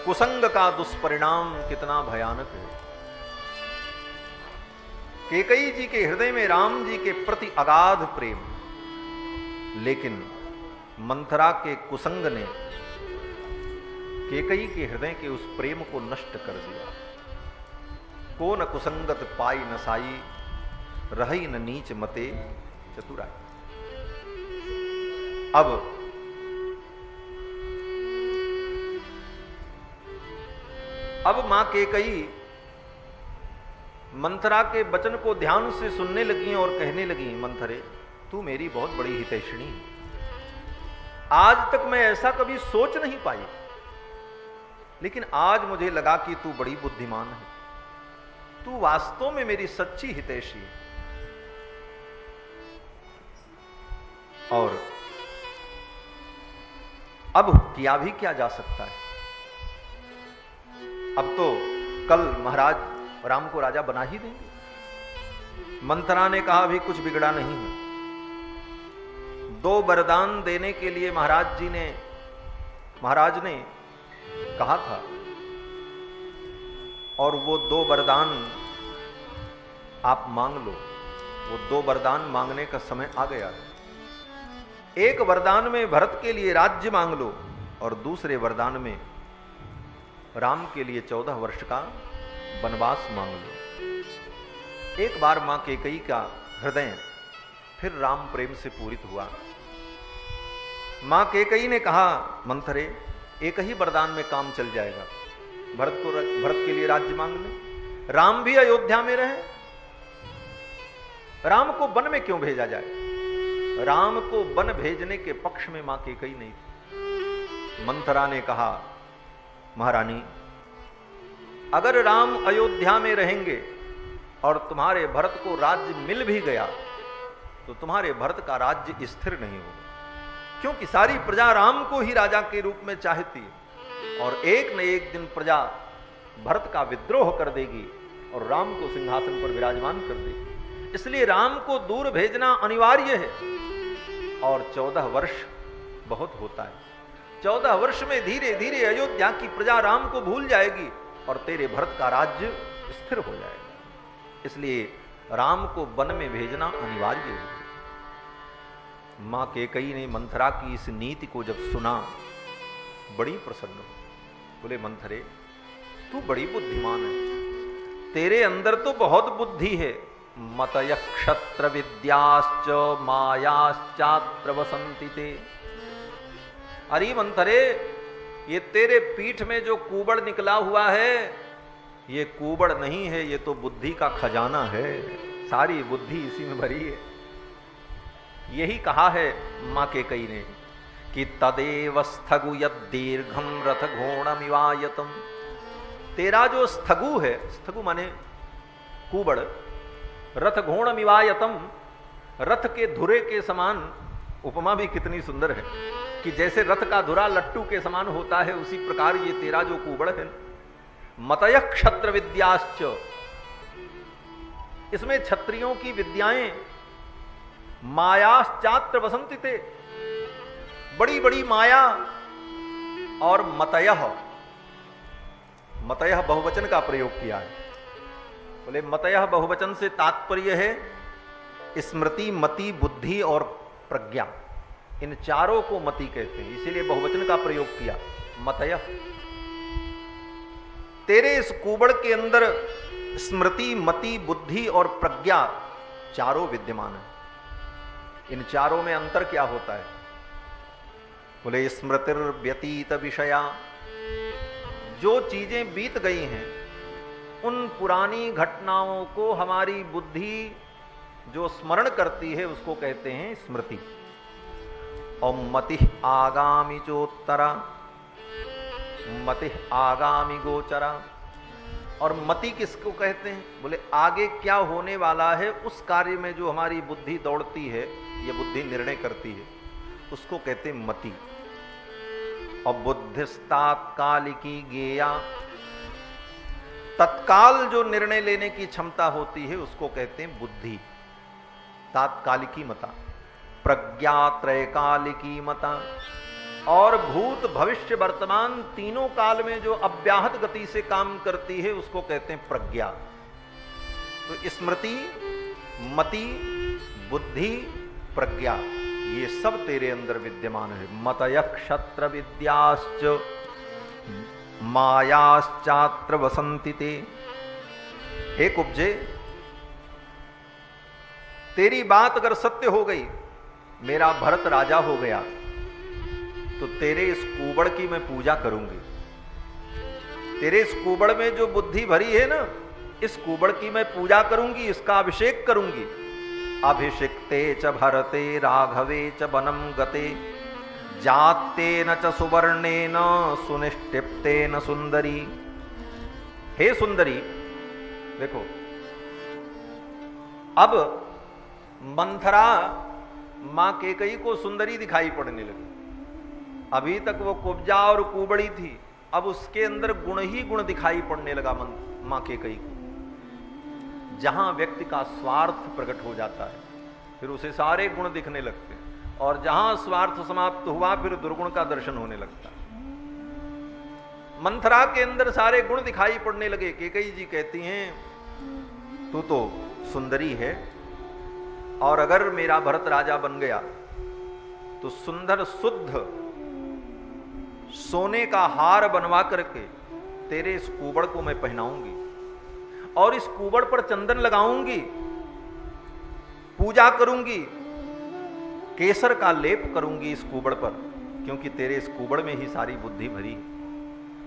कुसंग का दुष्परिणाम कितना भयानक है। कैकेयी जी के हृदय में राम जी के प्रति अगाध प्रेम, लेकिन मंथरा के कुसंग ने कैकेयी के हृदय के उस प्रेम को नष्ट कर दिया। को न कुसंगत पाई न साई, रही न नीच मते चतुराई। अब मां कैकेयी मंथरा के वचन को ध्यान से सुनने लगी और कहने लगी, मंथरे तू मेरी बहुत बड़ी हितैषिणी है, आज तक मैं ऐसा कभी सोच नहीं पाई, लेकिन आज मुझे लगा कि तू बड़ी बुद्धिमान है, तू वास्तव में मेरी सच्ची हितैषी है। और अब किया भी क्या जा सकता है, अब तो कल महाराज राम को राजा बना ही देंगे। मंथरा ने कहा अभी कुछ बिगड़ा नहीं है। 2 वरदान देने के लिए महाराज ने कहा था, और वो 2 वरदान आप मांग लो। वो 2 वरदान मांगने का समय आ गया है। एक वरदान में भरत के लिए राज्य मांग लो, और दूसरे वरदान में राम के लिए 14 वर्ष का वनवास मांग लो। एक बार मां कैकेयी का हृदय फिर राम प्रेम से पूरित हुआ। मां कैकेयी ने कहा, मंथरे एक ही वरदान में काम चल जाएगा, भरत के लिए राज्य मांग ले, राम भी अयोध्या में रहे, राम को वन में क्यों भेजा जाए। राम को वन भेजने के पक्ष में मां कैकेयी नहीं थी। मंथरा ने कहा, महारानी अगर राम अयोध्या में रहेंगे और तुम्हारे भरत को राज्य मिल भी गया तो तुम्हारे भरत का राज्य स्थिर नहीं होगा, क्योंकि सारी प्रजा राम को ही राजा के रूप में चाहती है, और एक न एक दिन प्रजा भरत का विद्रोह कर देगी और राम को सिंहासन पर विराजमान कर देगी। इसलिए राम को दूर भेजना अनिवार्य है, और 14 वर्ष बहुत होता है। 14 वर्ष में धीरे धीरे अयोध्या की प्रजा राम को भूल जाएगी और तेरे भरत का राज्य स्थिर हो जाएगा। इसलिए राम को वन में भेजना अनिवार्य है। मां कैकेयी ने मंथरा की इस नीति को जब सुना, बड़ी प्रसन्न हो। बोले, मंथरे तू बड़ी बुद्धिमान है, तेरे अंदर तो बहुत बुद्धि है। मतय क्षत्र विद्याश्च मायाश्चात्र वसंति ते। अरे मंथरे, ये तेरे पीठ में जो कुबड़ निकला हुआ है, ये कुबड़ नहीं है, ये तो बुद्धि का खजाना है, सारी बुद्धि इसी में भरी है। यही कहा है मां कैकेयी ने कि तदेव स्थगु यद दीर्घम रथ घोणमिवायतम। तेरा जो स्थगु है, स्थगु माने कुबड़, रथ घोणमिवायतम, रथ के धुरे के समान। उपमा भी कितनी सुंदर है कि जैसे रथ का धुरा लट्टू के समान होता है, उसी प्रकार ये तेरा जो कुबड़ है। मतय क्षत्र विद्याश्च, इसमें क्षत्रियों की विद्याएं, मायाश्चात्र वसंति ते, बड़ी बड़ी माया, और मतयः, मतयः बहुवचन का प्रयोग किया है। बोले मतयः बहुवचन से तात्पर्य है स्मृति, मति, बुद्धि और प्रज्ञा। इन चारों को मति कहते हैं, इसीलिए बहुवचन का प्रयोग किया, मतयः। तेरे इस कुबड़ के अंदर स्मृति, मति, बुद्धि और प्रज्ञा चारों विद्यमान है। इन चारों में अंतर क्या होता है? बोले स्मृतिर व्यतीत विषया, जो चीजें बीत गई हैं उन पुरानी घटनाओं को हमारी बुद्धि जो स्मरण करती है उसको कहते हैं स्मृति। और मति आगामी चोत्तरा, मति आगामी गोचरा। और मति किसको कहते हैं? बोले आगे क्या होने वाला है उस कार्य में जो हमारी बुद्धि दौड़ती है, ये बुद्धि निर्णय करती है, उसको कहते हैं मति। और बुद्धिस्तात्कालिकी गेया, तत्काल जो निर्णय लेने की क्षमता होती है उसको कहते हैं बुद्धि, तात्कालिकी मता। प्रज्ञा त्रैकालिकी मता, और भूत भविष्य वर्तमान तीनों काल में जो अव्याहत गति से काम करती है उसको कहते हैं प्रज्ञा। तो स्मृति, मति, बुद्धि, प्रज्ञा ये सब तेरे अंदर विद्यमान है। मतय क्षत्र विद्याश्च मायाश्चात्र वसंति ते। हे कुब्जे, तेरी बात अगर सत्य हो गई, मेरा भरत राजा हो गया, तो तेरे इस कुबड़ की मैं पूजा करूंगी। तेरे इस कुबड़ में जो बुद्धि भरी है ना, इस कुबड़ की मैं पूजा करूंगी, इसका अभिषेक करूंगी। अभिषिक्ते च भरते राघवे च वनम गते जातेन च सुवर्णेन सुनिष्टिप्तेन सुंदरी। हे सुंदरी, देखो अब मंथरा मां केकई को सुंदरी दिखाई पड़ने लगी। अभी तक वो कुब्जा और कुबड़ी थी, अब उसके अंदर गुण ही गुण दिखाई पड़ने लगा मां केकई को। जहां व्यक्ति का स्वार्थ प्रकट हो जाता है फिर उसे सारे गुण दिखने लगते हैं, और जहां स्वार्थ समाप्त हुआ फिर दुर्गुण का दर्शन होने लगता है। मंथरा के अंदर सारे गुण दिखाई पड़ने लगे। केकई जी कहती हैं तू तो सुंदरी है, और अगर मेरा भरत राजा बन गया तो सुंदर शुद्ध सोने का हार बनवा करके तेरे इस कुबड़ को मैं पहनाऊंगी, और इस कुबड़ पर चंदन लगाऊंगी, पूजा करूंगी, केसर का लेप करूंगी इस कुबड़ पर, क्योंकि तेरे इस कुबड़ में ही सारी बुद्धि भरी है।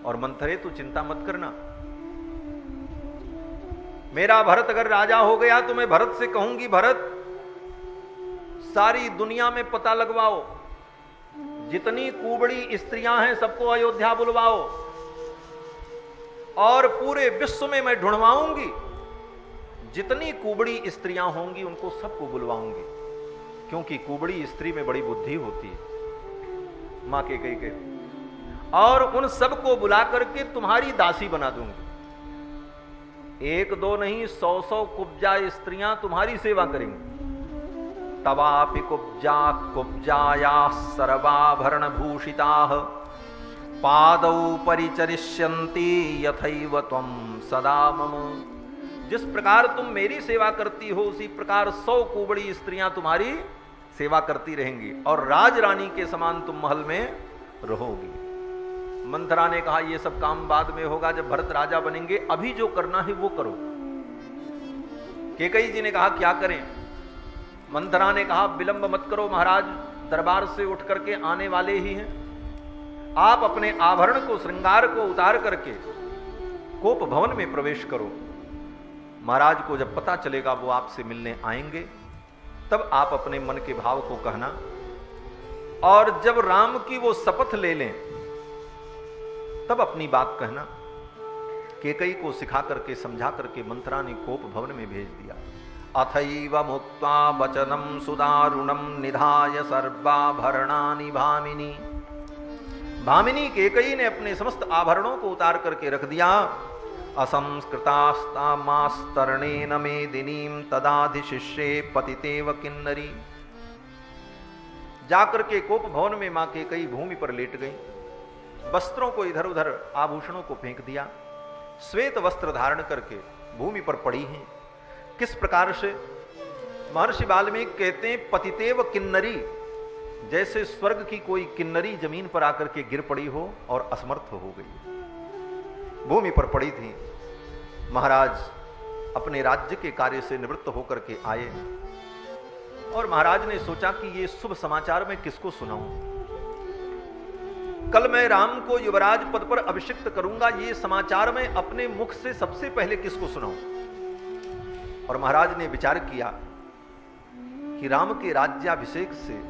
और मंथरे तू चिंता मत करना, मेरा भरत अगर राजा हो गया तो मैं भरत से कहूंगी, भरत सारी दुनिया में पता लगवाओ, जितनी कुबड़ी स्त्रियां हैं सबको अयोध्या बुलवाओ, और पूरे विश्व में मैं ढूंढवाऊंगी, जितनी कुबड़ी स्त्रियां होंगी उनको सबको बुलवाऊंगी, क्योंकि कुबड़ी स्त्री में बड़ी बुद्धि होती है। मां के कही के और उन सबको बुला करके तुम्हारी दासी बना दूंगी। एक दो नहीं, 100 कुब्जा स्त्रियां तुम्हारी सेवा करेंगी। तवापि कुब्जा कुब्जाया सर्वाभरण भूषिता पादौ परिचरिष्यन्ति यथैव त्वं सदा मम। जिस प्रकार तुम मेरी सेवा करती हो उसी प्रकार 100 कुबड़ी स्त्रियां तुम्हारी सेवा करती रहेंगी, और राज रानी के समान तुम महल में रहोगी। मंथरा ने कहा यह सब काम बाद में होगा, जब भरत राजा बनेंगे, अभी जो करना है वो करो। केकई जी ने कहा क्या करें? मंथरा ने कहा विलंब मत करो महाराज, दरबार से उठ करके आने वाले ही हैं। आप अपने आभरण को, श्रृंगार को उतार करके कोप भवन में प्रवेश करो। महाराज को जब पता चलेगा वो आपसे मिलने आएंगे, तब आप अपने मन के भाव को कहना, और जब राम की वो शपथ ले लें तब अपनी बात कहना। केकई को सिखा करके, समझा करके मंथरा ने कोप भवन में भेज दिया। अथैव मुक्त्वा वचनम सुदारुणम निधाय सर्वाभरणानि भामिनी। भामिनी केकई ने अपने समस्त आभरणों को उतार करके रख दिया। असंस्कृतास्तामास्तरणेन मेदिनीं तदाधिशिष्ये पतितेव किन्नरी। जाकर के कोप भवन में मां केकई भूमि पर लेट गई, वस्त्रों को इधर उधर, आभूषणों को फेंक दिया, श्वेत वस्त्र धारण करके भूमि पर पड़ी हैं। किस प्रकार से? महर्षि वाल्मीकि कहते हैं पतितेव किन्नरी, जैसे स्वर्ग की कोई किन्नरी जमीन पर आकर के गिर पड़ी हो और असमर्थ हो गई, भूमि पर पड़ी थी। महाराज अपने राज्य के कार्य से निवृत्त होकर के आए, और महाराज ने सोचा कि ये शुभ समाचार मैं किसको सुनाऊं। कल मैं राम को युवराज पद पर अभिषिक्त करूंगा, ये समाचार मैं अपने मुख से सबसे पहले किसको सुनाऊं। और महाराज ने विचार किया कि राम के राज्याभिषेक से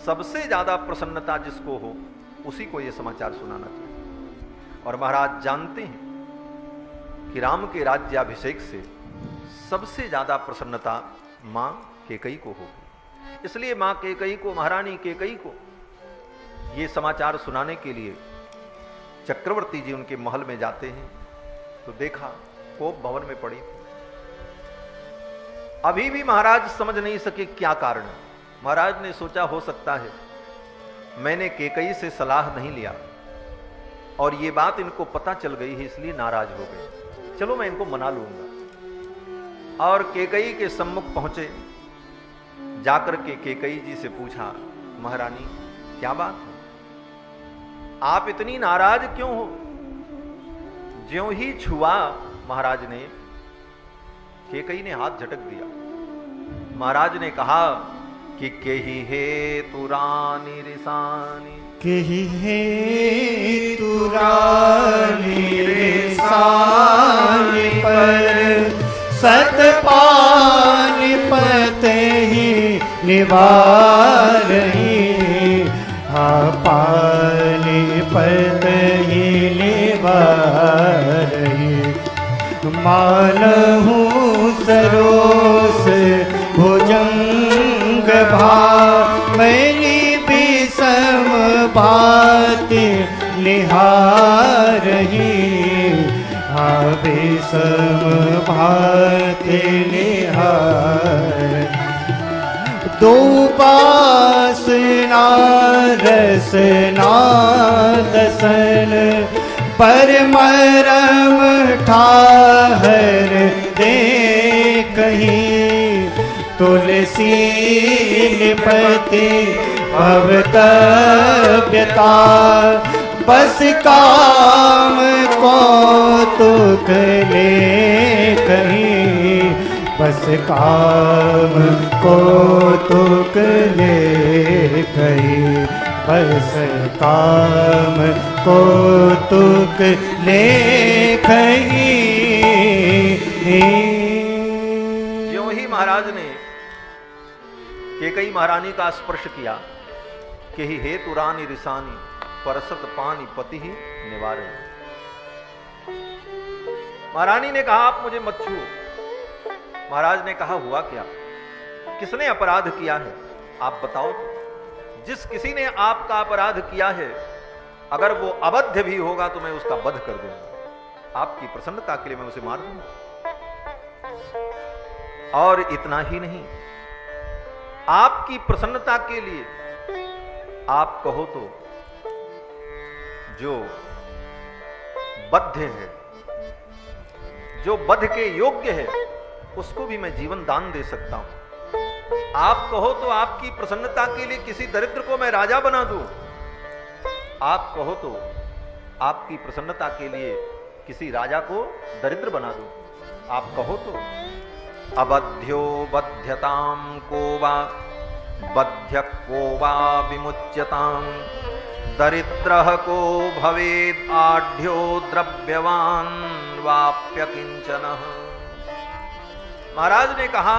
सबसे ज्यादा प्रसन्नता जिसको हो उसी को यह समाचार सुनाना चाहिए। और महाराज जानते हैं कि राम के राज्याभिषेक से सबसे ज्यादा प्रसन्नता मां केकई को होगी, इसलिए मां केकई को, महारानी केकई को ये समाचार सुनाने के लिए चक्रवर्ती जी उनके महल में जाते हैं। तो देखा कोप भवन में पड़ी थी। अभी भी महाराज समझ नहीं सके क्या कारण है। महाराज ने सोचा हो सकता है मैंने केकई से सलाह नहीं लिया और ये बात इनको पता चल गई है, इसलिए नाराज हो गए। चलो मैं इनको मना लूंगा। और केकई के सम्मुख पहुंचे, जाकर के केकई जी से पूछा, महारानी क्या बात है, आप इतनी नाराज क्यों हो? ज्यों ही छुआ महाराज ने, केकई ने हाथ झटक दिया। महाराज ने कहा कि केही हे तुरानी रिसानी, केही हे तुरानी रिसानी पर सतपानी पते ही निवारही, हा पानी पते ही निवारही। मानहु सरोस भुजंग भावनी विषम भाति निहारही, हा विषम भाति निहार। दो बासना रसना दसन परमरम ठाहर दे कहीं, तुलसी निपति भवतव्यता बस काम कौतुक ले कहीं, बस काम कौतुक ले कहीं, बस काम कौतुक ले कहीं। ज्यों ही महाराज ने केकई महारानी का स्पर्श किया, कि ही हे तुरानी रिसानी परसत पानी पति ही निवारण। महारानी ने कहा, आप मुझे मत छुओ। महाराज ने कहा, हुआ क्या, किसने अपराध किया है, आप बताओ तो। जिस किसी ने आपका अपराध किया है, अगर वो अबद्ध भी होगा तो मैं उसका वध कर दूंगा, आपकी प्रसन्नता के लिए मैं उसे मार दूंगा। और इतना ही नहीं, आपकी प्रसन्नता के लिए आप कहो तो जो बद्ध है, जो वध के योग्य है, उसको भी मैं जीवन दान दे सकता हूं। आप कहो तो आपकी प्रसन्नता के लिए किसी दरिद्र को मैं राजा बना दूं। आप कहो तो आपकी प्रसन्नता के लिए किसी राजा को दरिद्र बना दूं। आप कहो तो अबध्यो बध्यताम को वा बध्य को वा विमुच्यताम, दरिद्रः को भवेद आढ्यो द्रव्यवान वाप्य किंचनः। महाराज ने कहा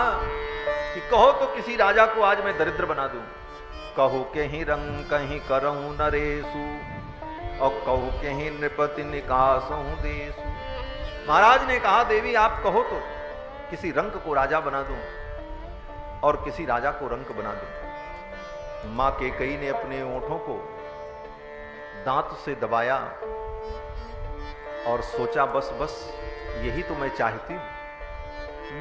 कि कहो तो किसी राजा को आज मैं दरिद्र बना दूं। कहो कहीं रंग कहीं करऊं नरेशु, और कहो कहीं नृपति निकासहूं देशु। महाराज ने कहा, देवी आप कहो तो किसी रंक को राजा बना दूं और किसी राजा को रंक बना दूं। मां केकई ने अपने ओंठों को दांत से दबाया और सोचा, बस बस यही तो मैं चाहती हूं।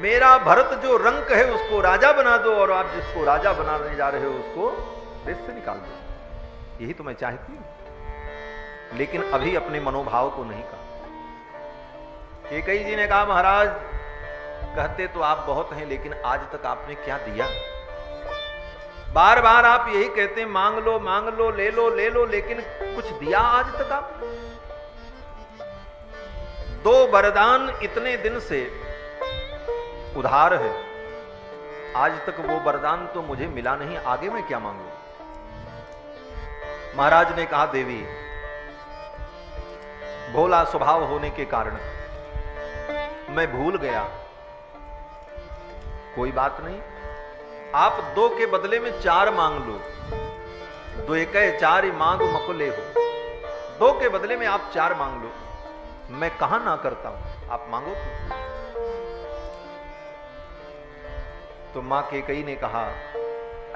मेरा भरत जो रंक है उसको राजा बना दो, और आप जिसको राजा बनाने जा रहे हो उसको देश से निकाल दो। यही तो मैं चाहती हूं, लेकिन अभी अपने मनोभाव को नहीं कहा। केकई जी ने कहा, महाराज कहते तो आप बहुत हैं, लेकिन आज तक आपने क्या दिया? बार बार आप यही कहते हैं, मांग लो, ले लो, लेकिन कुछ दिया आज तक आप? 2 वरदान इतने दिन से उधार है, आज तक वो वरदान तो मुझे मिला नहीं, आगे मैं क्या मांगू? महाराज ने कहा, देवी भोला स्वभाव होने के कारण मैं भूल गया। कोई बात नहीं, आप 2 के बदले में 4 मांग लो। 2 एकै 4 मांग मकुले हो। 2 के बदले में आप 4 मांग लो, मैं कहां ना करता हूं, आप मांगो तो मां केकई ने कहा,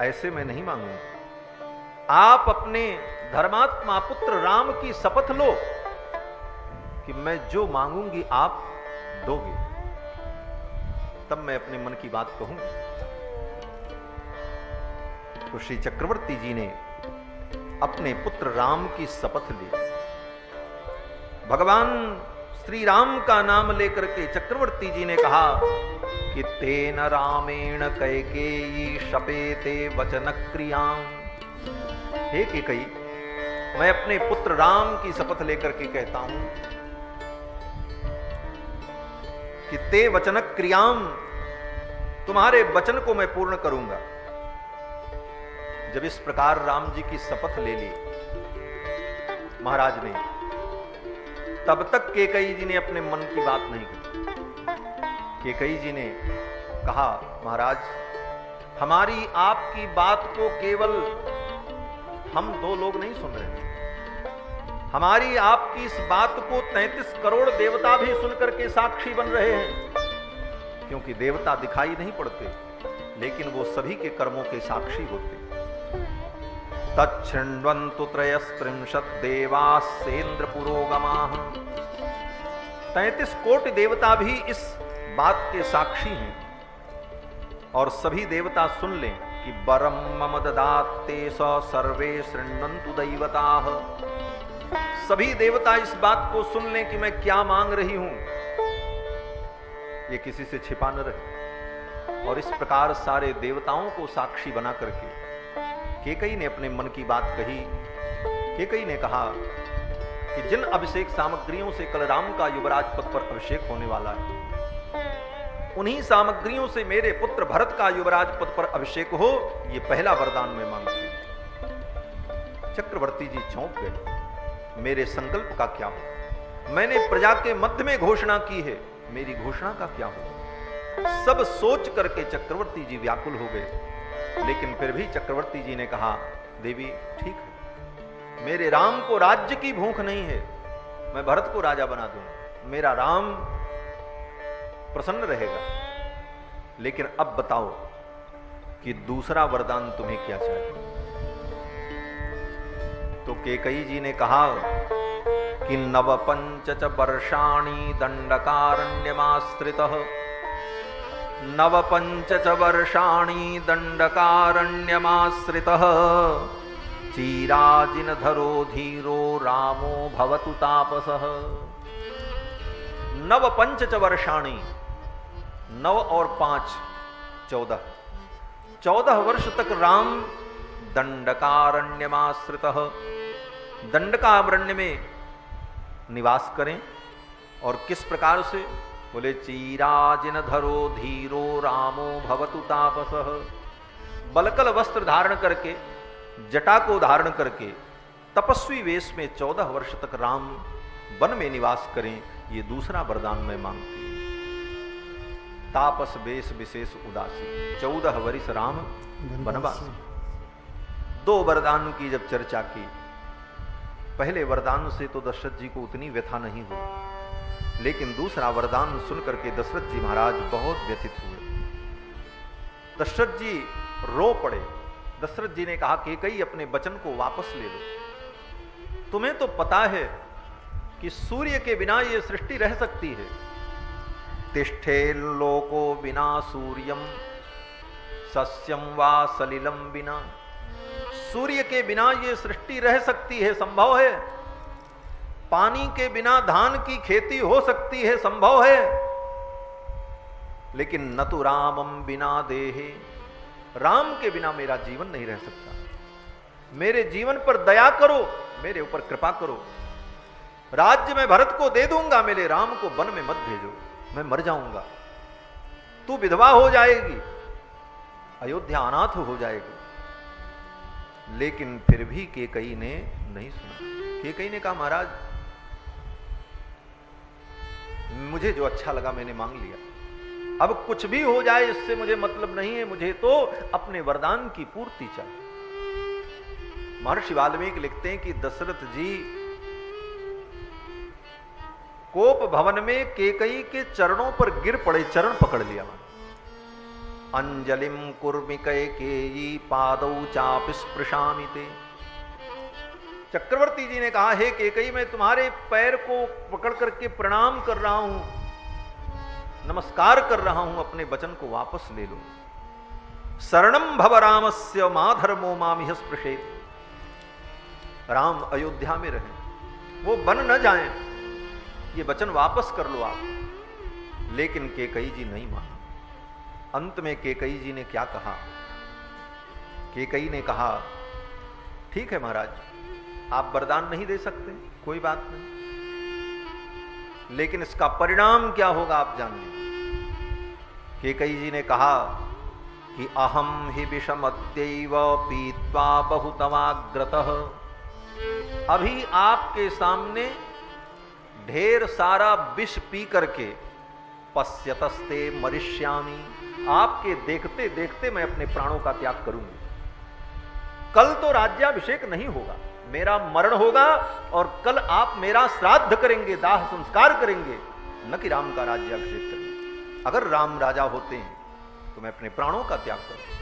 ऐसे मैं नहीं मांगूंगा। आप अपने धर्मात्मा पुत्र राम की शपथ लो कि मैं जो मांगूंगी आप दोगे, तब मैं अपने मन की बात कहूंगी। तो श्री चक्रवर्ती जी ने अपने पुत्र राम की शपथ ली। भगवान श्री राम का नाम लेकर के चक्रवर्ती जी ने कहा कि तेन रामेण कैकेयी शपेते वचन क्रियाम। हे कैकेयी, मैं अपने पुत्र राम की शपथ लेकर के कहता हूं कि ते वचन क्रियाम, तुम्हारे वचन को मैं पूर्ण करूंगा। जब इस प्रकार राम जी की शपथ ले ली महाराज ने, तब तक कैकेयी जी ने अपने मन की बात नहीं की। कैकेयी जी ने कहा, महाराज, हमारी आपकी बात को केवल हम दो लोग नहीं सुन रहे, हमारी आपकी इस बात को 33 करोड़ देवता भी सुनकर के साक्षी बन रहे हैं। क्योंकि देवता दिखाई नहीं पड़ते, लेकिन वो सभी के कर्मों के साक्षी होते। तच्छृण्वन्तु त्रयस्त्रिंशत् देवास्सेन्द्र पुरोगमाः। 33 कोटि देवता भी इस बात के साक्षी हैं, और सभी देवता सुन लें कि वरम मम ददाते स सर्वे शृण्वन्तु दैवताः। सभी देवता इस बात को सुन लें कि मैं क्या मांग रही हूं, ये किसी से छिपा न रहे। और इस प्रकार सारे देवताओं को साक्षी बना करके कैकेयी ने अपने मन की बात कही। कैकेयी ने कहा कि जिन अभिषेक सामग्रियों से कल राम का युवराज पद पर अभिषेक होने वाला है, उन्हीं सामग्रियों से मेरे पुत्र भरत का युवराज पद पर अभिषेक हो, ये पहला वरदान मैं मांगती हूं। चक्रवर्ती जी चौंक गए, मेरे संकल्प का क्या हो? मैंने प्रजा के मध्य में घोषणा की है, मेरी घोषणा का क्या हो? सब सोच करके चक्रवर्ती जी व्याकुल हो गए। लेकिन फिर भी चक्रवर्ती जी ने कहा, देवी ठीक है, मेरे राम को राज्य की भूख नहीं है, मैं भरत को राजा बना दूं, मेरा राम प्रसन्न रहेगा। लेकिन अब बताओ कि दूसरा वरदान तुम्हें क्या चाहिए? तो कैकेयी जी ने कहा कि नवपंच वर्षाणि दंडकारण्यमाश्रितः, नवपंच वर्षाणि दंडकारण्यमाश्रितः, चिराजिनधरो धीरो रामो भवतु तापसः। नवपंच वर्षाणि, 9 और 5 14, 14 वर्ष तक राम दंडकारण्यमाश्रितः, दंडकारण्य में निवास करें। और किस प्रकार से? बोले चिराजिनधरो धीरो रामो भवतु तापसः। बलकल वस्त्र धारण करके, जटा को धारण करके, तपस्वी वेश में 14 वर्ष तक राम वन में निवास करें, ये दूसरा वरदान मैं मांगती हूं। तापस वेश विशेष उदासी, 14 वर्ष राम वनवास। 2 वरदान की जब चर्चा की, पहले वरदान से तो दशरथ जी को उतनी व्यथा नहीं हुई, लेकिन दूसरा वरदान सुनकर के दशरथ जी महाराज बहुत व्यथित हुए। दशरथ जी रो पड़े। दशरथ जी ने कहा, कैकेयी अपने वचन को वापस ले लो। तुम्हें तो पता है कि सूर्य के बिना ये सृष्टि रह सकती है। तिष्ठे लोको बिना सूर्यम सस्यम वा सलिलम बिना। सूर्य के बिना ये सृष्टि रह सकती है, संभव है। पानी के बिना धान की खेती हो सकती है, संभव है। लेकिन न तो रामम बिना देहे, राम के बिना मेरा जीवन नहीं रह सकता। मेरे जीवन पर दया करो, मेरे ऊपर कृपा करो। राज्य मैं भरत को दे दूंगा, मेरे राम को वन में मत भेजो, मैं मर जाऊंगा। तू विधवा हो जाएगी, अयोध्या अनाथ हो जाएगी। लेकिन फिर भी कैकेयी ने नहीं सुना। कैकेयी ने कहा, महाराज मुझे जो अच्छा लगा मैंने मांग लिया, अब कुछ भी हो जाए इससे मुझे मतलब नहीं है, मुझे तो अपने वरदान की पूर्ति चाहिए। महर्षि वाल्मीकि लिखते हैं कि दशरथ जी कोप भवन में कैकेयी के चरणों पर गिर पड़े, चरण पकड़ लिया। अंजलिम कुर्मि कैकेयी पादौ चापि स्पृशामि ते। चक्रवर्ती जी ने कहा, हे कैकेयी, मैं तुम्हारे पैर को पकड़ करके प्रणाम कर रहा हूं, नमस्कार कर रहा हूं, अपने वचन को वापस ले लो। शरणम भव रामस्य मा धर्मो मामिह स्पृशेत्। राम अयोध्या में रहें, वो वन न जाएं, ये वचन वापस कर लो आप। लेकिन कैकई जी नहीं माना। अंत में कैकई जी ने क्या कहा? कैकई ने कहा, ठीक है महाराज, आप वरदान नहीं दे सकते, कोई बात नहीं, लेकिन इसका परिणाम क्या होगा आप जान लीजिए। कैकई जी ने कहा कि अहम हि विषमत्यैव पीत्वा बहुतमाग्रतः, अभी आपके सामने ढेर सारा विष पी करके पश्यतस्ते मरिष्यामि, आपके देखते देखते मैं अपने प्राणों का त्याग करूंगी। कल तो राज्याभिषेक नहीं होगा, मेरा मरण होगा, और कल आप मेरा श्राद्ध करेंगे, दाह संस्कार करेंगे, न कि राम का राज्याभिषेक करेंगे। अगर राम राजा होते हैं तो मैं अपने प्राणों का त्याग करूंगा।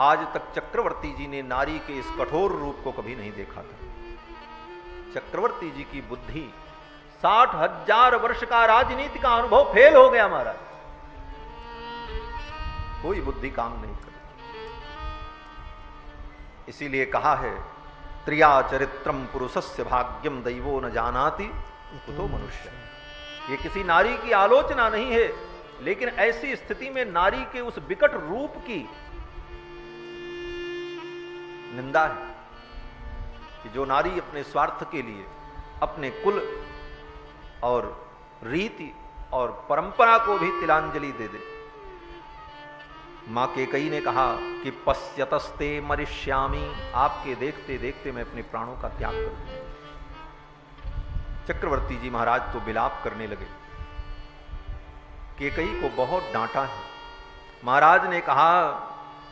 आज तक चक्रवर्ती जी ने नारी के इस कठोर रूप को कभी नहीं देखा था। चक्रवर्ती जी की बुद्धि 60,000 वर्ष का राजनीति का अनुभव फेल हो गया महाराज, कोई बुद्धि काम नहीं कर। इसीलिए कहा है, त्रिया चरित्रम पुरुषस्य भाग्यम दैवो न जानाति कुतो मनुष्य। ये किसी नारी की आलोचना नहीं है, लेकिन ऐसी स्थिति में नारी के उस विकट रूप की निंदा है कि जो नारी अपने स्वार्थ के लिए अपने कुल और रीति और परंपरा को भी तिलांजलि दे दे। मां कैकई ने कहा कि पश्यतस्ते मरिष्यामि, आपके देखते देखते मैं अपने प्राणों का त्याग करूंगा। चक्रवर्ती जी महाराज तो विलाप करने लगे। कैकई को बहुत डांटा है। महाराज ने कहा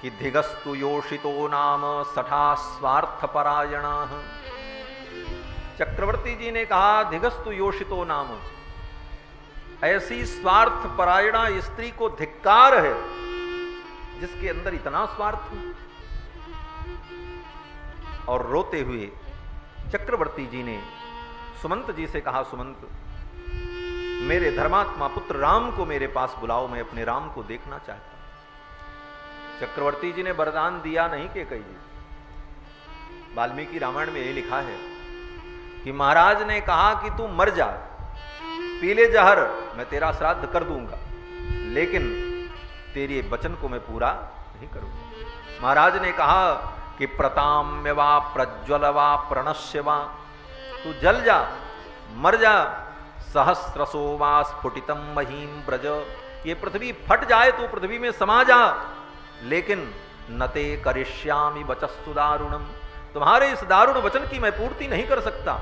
कि धिगस्तु योषितो नाम सठा स्वार्थ परायणा। चक्रवर्ती जी ने कहा, धिगस्तु योषितो नाम, ऐसी स्वार्थ परायणा स्त्री को धिक्कार है जिसके अंदर इतना स्वार्थ है। और रोते हुए चक्रवर्ती जी ने सुमंत जी से कहा, सुमंत, मेरे धर्मात्मा पुत्र राम को मेरे पास बुलाओ, मैं अपने राम को देखना चाहता हूं। चक्रवर्ती जी ने वरदान दिया नहीं कैकई जी। वाल्मीकि रामायण में यह लिखा है कि महाराज ने कहा कि तू मर जा, पी ले जहर, मैं तेरा श्राद्ध कर दूंगा, लेकिन तेरे वचन को मैं पूरा नहीं करूंगा। महाराज ने कहा कि प्रताम्य वा प्रज्वल वा प्रणश्य वा, तू जल जा, मर जा, सहस्रसो वा स्फुटितम महीम ब्रज, ये पृथ्वी फट जाए तो पृथ्वी में समा जा, लेकिन नते करिष्यामि वचस्सु दारुणम, तुम्हारे इस दारुण वचन की मैं पूर्ति नहीं कर सकता।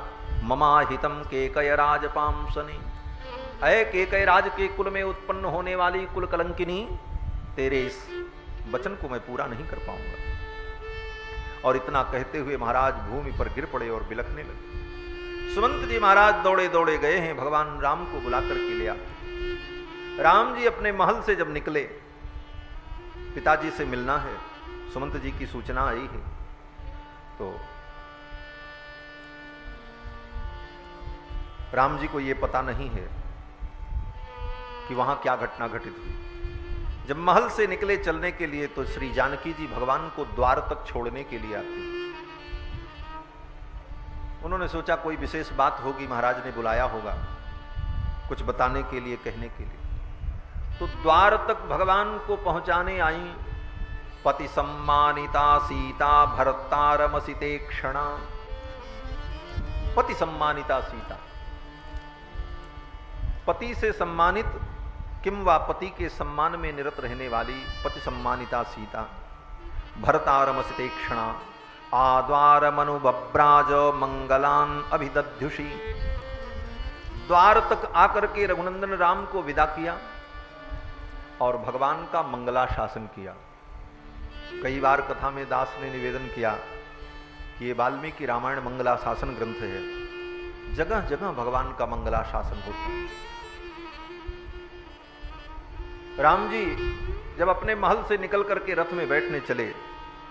ममाहितम कैकय राजपांसने, अय कैकय राज के कुल में उत्पन्न होने वाली कुल कलंकिनी, तेरे इस वचन को मैं पूरा नहीं कर पाऊंगा। और इतना कहते हुए महाराज भूमि पर गिर पड़े और बिलखने लगे। सुमंत जी महाराज दौड़े दौड़े गए हैं भगवान राम को बुला करके ले आते। राम जी अपने महल से जब निकले, पिताजी से मिलना है, सुमंत जी की सूचना आई है, तो राम जी को यह पता नहीं है कि वहां क्या घटना घटित हुई। जब महल से निकले चलने के लिए तो श्री जानकी जी भगवान को द्वार तक छोड़ने के लिए आती। उन्होंने सोचा कोई विशेष बात होगी, महाराज ने बुलाया होगा कुछ बताने के लिए, कहने के लिए। तो द्वार तक भगवान को पहुंचाने आई। पति सम्मानिता सीता भर्तारमसिते क्षणा। पति सम्मानिता सीता, पति से सम्मानित किम वा पति के सम्मान में निरत रहने वाली पति सम्मानिता सीता। भर्तारमसिते क्षणा आद्वार मनुबब्राज मंगलान अभिदध्युषी। द्वार तक आकर के रघुनंदन राम को विदा किया और भगवान का मंगला शासन किया। कई बार कथा में दास ने निवेदन किया कि ये वाल्मीकि रामायण मंगला शासन ग्रंथ है, जगह जगह भगवान का मंगला शासन होता है। राम जी जब अपने महल से निकल करके रथ में बैठने चले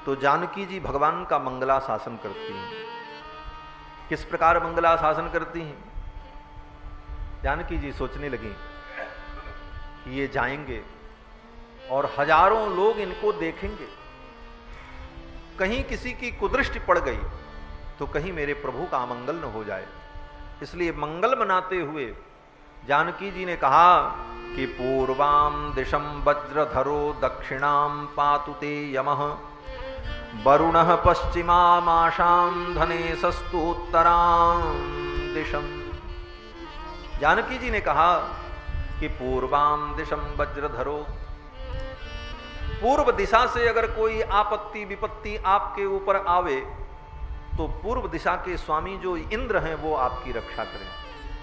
तो जानकी जी भगवान का मंगला शासन करती हैं। किस प्रकार मंगला शासन करती हैं? जानकी जी सोचने लगी कि ये जाएंगे और हजारों लोग इनको देखेंगे, कहीं किसी की कुदृष्टि पड़ गई तो कहीं मेरे प्रभु का अमंगल न हो जाए। इसलिए मंगल मनाते हुए जानकी जी ने कहा कि पूर्वाम दिशम वज्रधरो दक्षिणाम पातु ते यमः वरुणः पश्चिमामाशां धनेशस्तु उत्तरां दिशम। जानकी जी ने कहा कि पूर्वाम दिशम वज्रधरो, पूर्व दिशा से अगर कोई आपत्ति विपत्ति आपके ऊपर आवे तो पूर्व दिशा के स्वामी जो इंद्र हैं वो आपकी रक्षा करें।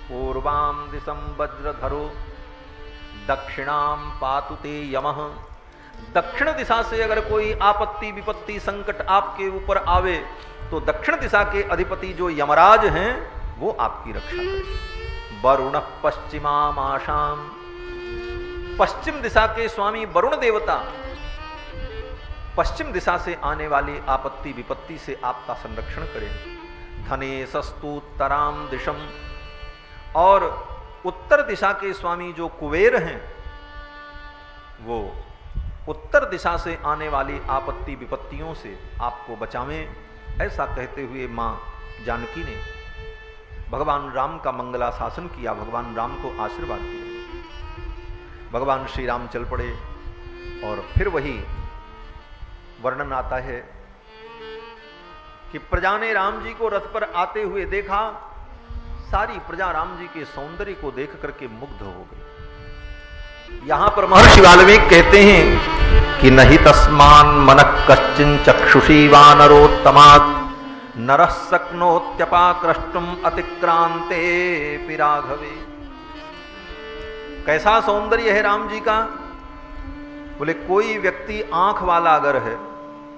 पूर्वाम दिशम वज्रधरो दक्षिणाम पातु ते यमः, दक्षिण दिशा से अगर कोई आपत्ति विपत्ति संकट आपके ऊपर आवे तो दक्षिण दिशा के अधिपति जो यमराज हैं वो आपकी रक्षा करें। वरुण पश्चिमामाशां, पश्चिम दिशा के स्वामी वरुण देवता पश्चिम दिशा से आने वाली आपत्ति विपत्ति से आपका संरक्षण करें। धनेशस्तु उत्तराम दिशम, और उत्तर दिशा के स्वामी जो कुबेर हैं वो उत्तर दिशा से आने वाली आपत्ति विपत्तियों से आपको बचावें। ऐसा कहते हुए मां जानकी ने भगवान राम का मंगलाशासन किया, भगवान राम को आशीर्वाद दिया। भगवान श्री राम चल पड़े और फिर वही वर्णन आता है कि प्रजा ने राम जी को रथ पर आते हुए देखा, सारी प्रजा राम जी के सौंदर्य को देख करके मुग्ध हो गई। यहां पर महर्षि वाल्मीकि कहते हैं कि नहीं तस्मान मनः कश्चिन चक्षुषी वानरोत्तमात् नरः शक्नोत्यपाकृष्टुम अतिक्रांते पिराघवे। कैसा सौंदर्य है राम जी का। बोले कोई व्यक्ति आंख वाला अगर है,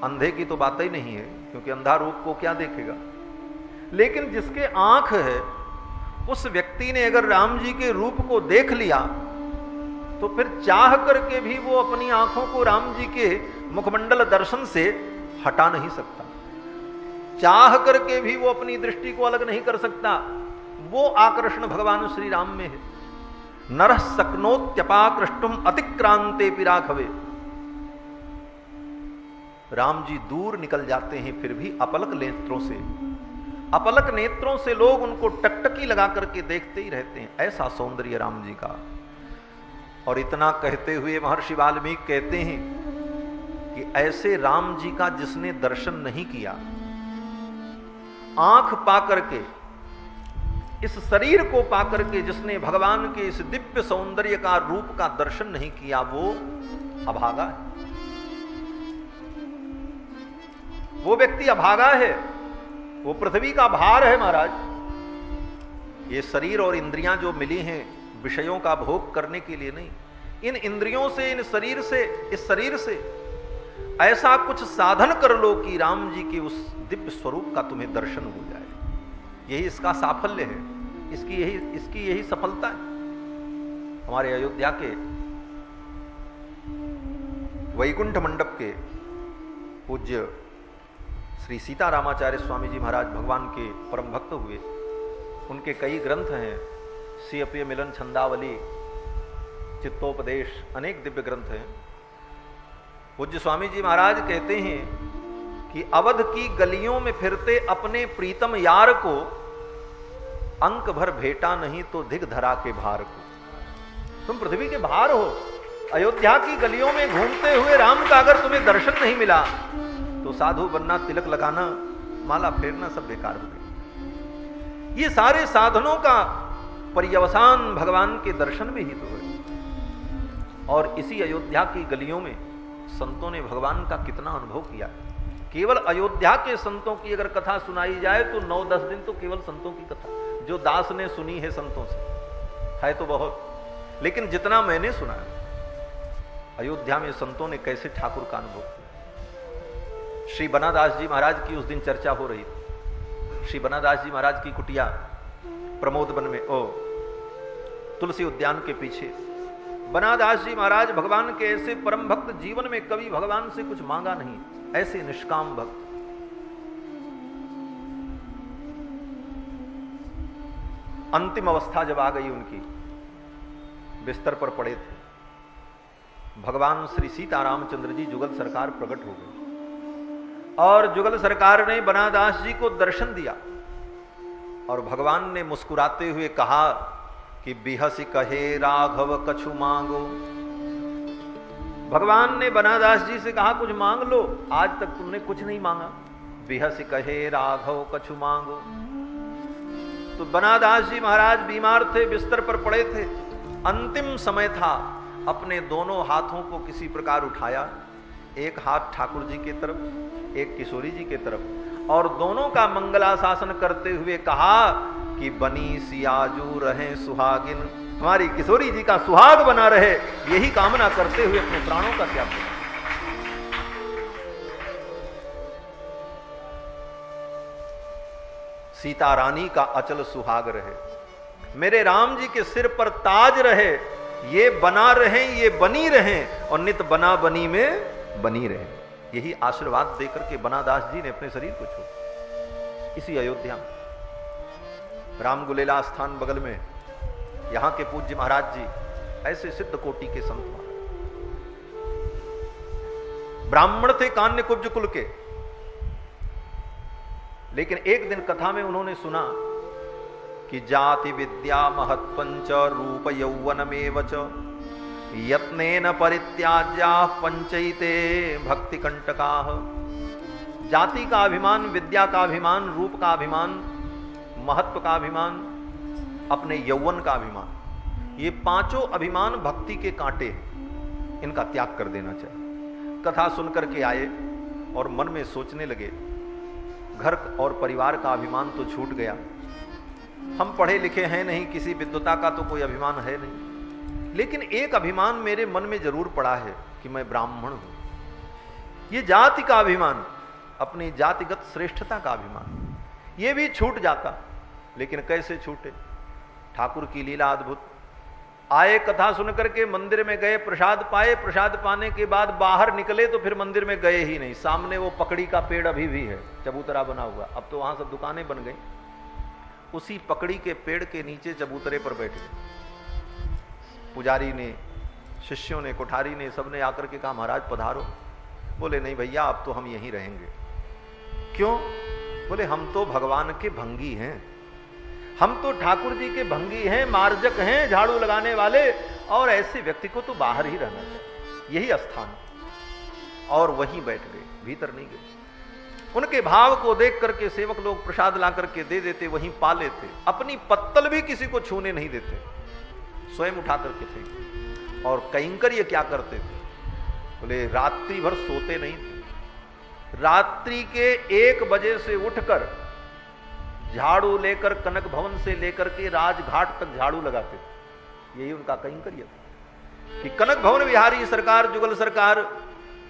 अंधे की तो बात ही नहीं है क्योंकि अंधा रूप को क्या देखेगा, लेकिन जिसके आंख है उस व्यक्ति ने अगर राम जी के रूप को देख लिया तो फिर चाह करके भी वो अपनी आंखों को राम जी के मुखमंडल दर्शन से हटा नहीं सकता, चाह करके भी वो अपनी दृष्टि को अलग नहीं कर सकता। वो आकर्षण भगवान श्री राम में है। नरः शक्नोत्यपाकृष्टुम अतिक्रांते पिराघवे, राम जी दूर निकल जाते हैं फिर भी अपलक नेत्रों से लोग उनको टकटकी लगा करके देखते ही रहते हैं। ऐसा सौंदर्य राम जी का। और इतना कहते हुए महर्षि वाल्मीकि कहते हैं कि ऐसे राम जी का जिसने दर्शन नहीं किया, आंख पाकर के, इस शरीर को पाकर के जिसने भगवान के इस दिव्य सौंदर्य का रूप का दर्शन नहीं किया, वो अभागा है, वो व्यक्ति अभागा है, वो पृथ्वी का भार है। महाराज ये शरीर और इंद्रियां जो मिली हैं विषयों का भोग करने के लिए नहीं, इन इंद्रियों से, इन शरीर से, इस शरीर से ऐसा कुछ साधन कर लो कि राम जी के उस दिव्य स्वरूप का तुम्हें दर्शन हो जाए। यही इसका साफल्य है, इसकी यही सफलता है। हमारे अयोध्या के वैकुंठ मंडप के पूज्य श्री सीता रामाचार्य स्वामी जी महाराज भगवान के परम भक्त हुए। उनके कई ग्रंथ हैं, सीअप्य मिलन छंदावली, चित्तोपदेश, अनेक दिव्य ग्रंथ हैं। पूज्य स्वामी जी महाराज कहते हैं कि अवध की गलियों में फिरते अपने प्रीतम यार को अंक भर भेटा नहीं तो धिक धरा के भार को। तुम पृथ्वी के भार हो, अयोध्या की गलियों में घूमते हुए राम का अगर तुम्हें दर्शन नहीं मिला तो साधु बनना, तिलक लगाना, माला फेरना सब बेकार हो गई। ये सारे साधनों का पर्यवसान भगवान के दर्शन में ही तो है। और इसी अयोध्या की गलियों में संतों ने भगवान का कितना अनुभव किया। केवल अयोध्या के संतों की अगर कथा सुनाई जाए तो 9-10 दिन तो केवल संतों की कथा जो दास ने सुनी है संतों से है तो बहुत, लेकिन जितना मैंने सुना अयोध्या में संतों ने कैसे ठाकुर का अनुभव किया। श्री बनादास जी महाराज की उस दिन चर्चा हो रही थी। श्री बनादास जी महाराज की कुटिया प्रमोद वन में, तुलसी उद्यान के पीछे बनादास जी महाराज भगवान के ऐसे परम भक्त, जीवन में कभी भगवान से कुछ मांगा नहीं, ऐसे निष्काम भक्त। अंतिम अवस्था जब आ गई उनकी, बिस्तर पर पड़े थे, भगवान श्री सीता रामचंद्र जी जुगल सरकार प्रकट हो गए। और जुगल सरकार ने बनादास जी को दर्शन दिया और भगवान ने मुस्कुराते हुए कहा कि बिहसी कहे राघव कछु मांगो। भगवान ने बनादास जी से कहा कुछ मांग लो, आज तक तुमने कुछ नहीं मांगा। बिहसी कहे राघव कछु मांगो। तो बनादास जी महाराज बीमार थे, बिस्तर पर पड़े थे, अंतिम समय था। अपने दोनों हाथों को किसी प्रकार उठाया, एक हाथ ठाकुर जी की तरफ, एक किशोरी जी की तरफ, और दोनों का मंगलाशासन करते हुए कहा कि बनी सियाजू रहे सुहागिन, हमारी किशोरी जी का सुहाग बना रहे, यही कामना करते हुए अपने प्राणों का त्याग किया। सीता रानी का अचल सुहाग रहे, मेरे राम जी के सिर पर ताज रहे, ये बना रहे, ये बनी रहे और नित बना बनी में बनी रहे। यही आशीर्वाद देकर के बनादास जी ने अपने शरीर को छोड़ा। इसी अयोध्या में राम गुलेला स्थान बगल में यहां के पूज्य महाराज जी ऐसे सिद्ध कोटि के संत, ब्राह्मण थे, कान्य कुब्ज कुल के, लेकिन एक दिन कथा में उन्होंने सुना कि जाति विद्या महत्पंच रूप यौवनमेव च यत्नेन परित्याज्या पंचैते भक्ति कंटकाः। जाति का अभिमान, विद्या का अभिमान, रूप का अभिमान, महत्व का अभिमान, अपने यौवन का अभिमान, ये पांचों अभिमान भक्ति के कांटे हैं, इनका त्याग कर देना चाहिए। कथा सुनकर के आए और मन में सोचने लगे, घर और परिवार का अभिमान तो छूट गया, हम पढ़े लिखे हैं नहीं, किसी विद्वता का तो कोई अभिमान है नहीं, लेकिन एक अभिमान मेरे मन में जरूर पड़ा है कि मैं ब्राह्मण हूं। ये जाति का अभिमान, अपनी जातिगत श्रेष्ठता का अभिमान, ये भी छूट जाता। लेकिन कैसे छूटे? ठाकुर की लीला अद्भुत। आए, कथा सुनकर के मंदिर में गए, प्रसाद पाए, प्रसाद पाने के बाद बाहर निकले तो फिर मंदिर में गए ही नहीं। सामने वो पकड़ी का पेड़ अभी भी है, चबूतरा बना हुआ, अब तो वहां सब दुकानें बन गई। उसी पकड़ी के पेड़ के नीचे चबूतरे पर बैठ गए। पुजारी ने, शिष्यों ने, कोठारी ने, सबने आकर के कहा महाराज पधारो। बोले नहीं भैया, अब तो हम यहीं रहेंगे। क्यों? बोले हम तो भगवान के भंगी हैं, हम तो ठाकुर जी के भंगी हैं, मार्जक हैं, झाड़ू लगाने वाले, और ऐसे व्यक्ति को तो बाहर ही रहना चाहिए, यही स्थान। और वहीं बैठ गए, भीतर नहीं गए। उनके भाव को देख करके सेवक लोग प्रसाद ला करके दे देते, वहीं पा लेते। अपनी पत्तल भी किसी को छूने नहीं देते, स्वयं उठा करके फेंक। और कैंकर्य क्या करते थे? बोले रात्रि भर सोते नहीं थे, रात्रि के 1 बजे से उठकर झाड़ू लेकर कनक भवन से लेकर के राजघाट तक झाड़ू लगाते थे। यही उनका कैंकर्य था कि कनक भवन विहारी सरकार, जुगल सरकार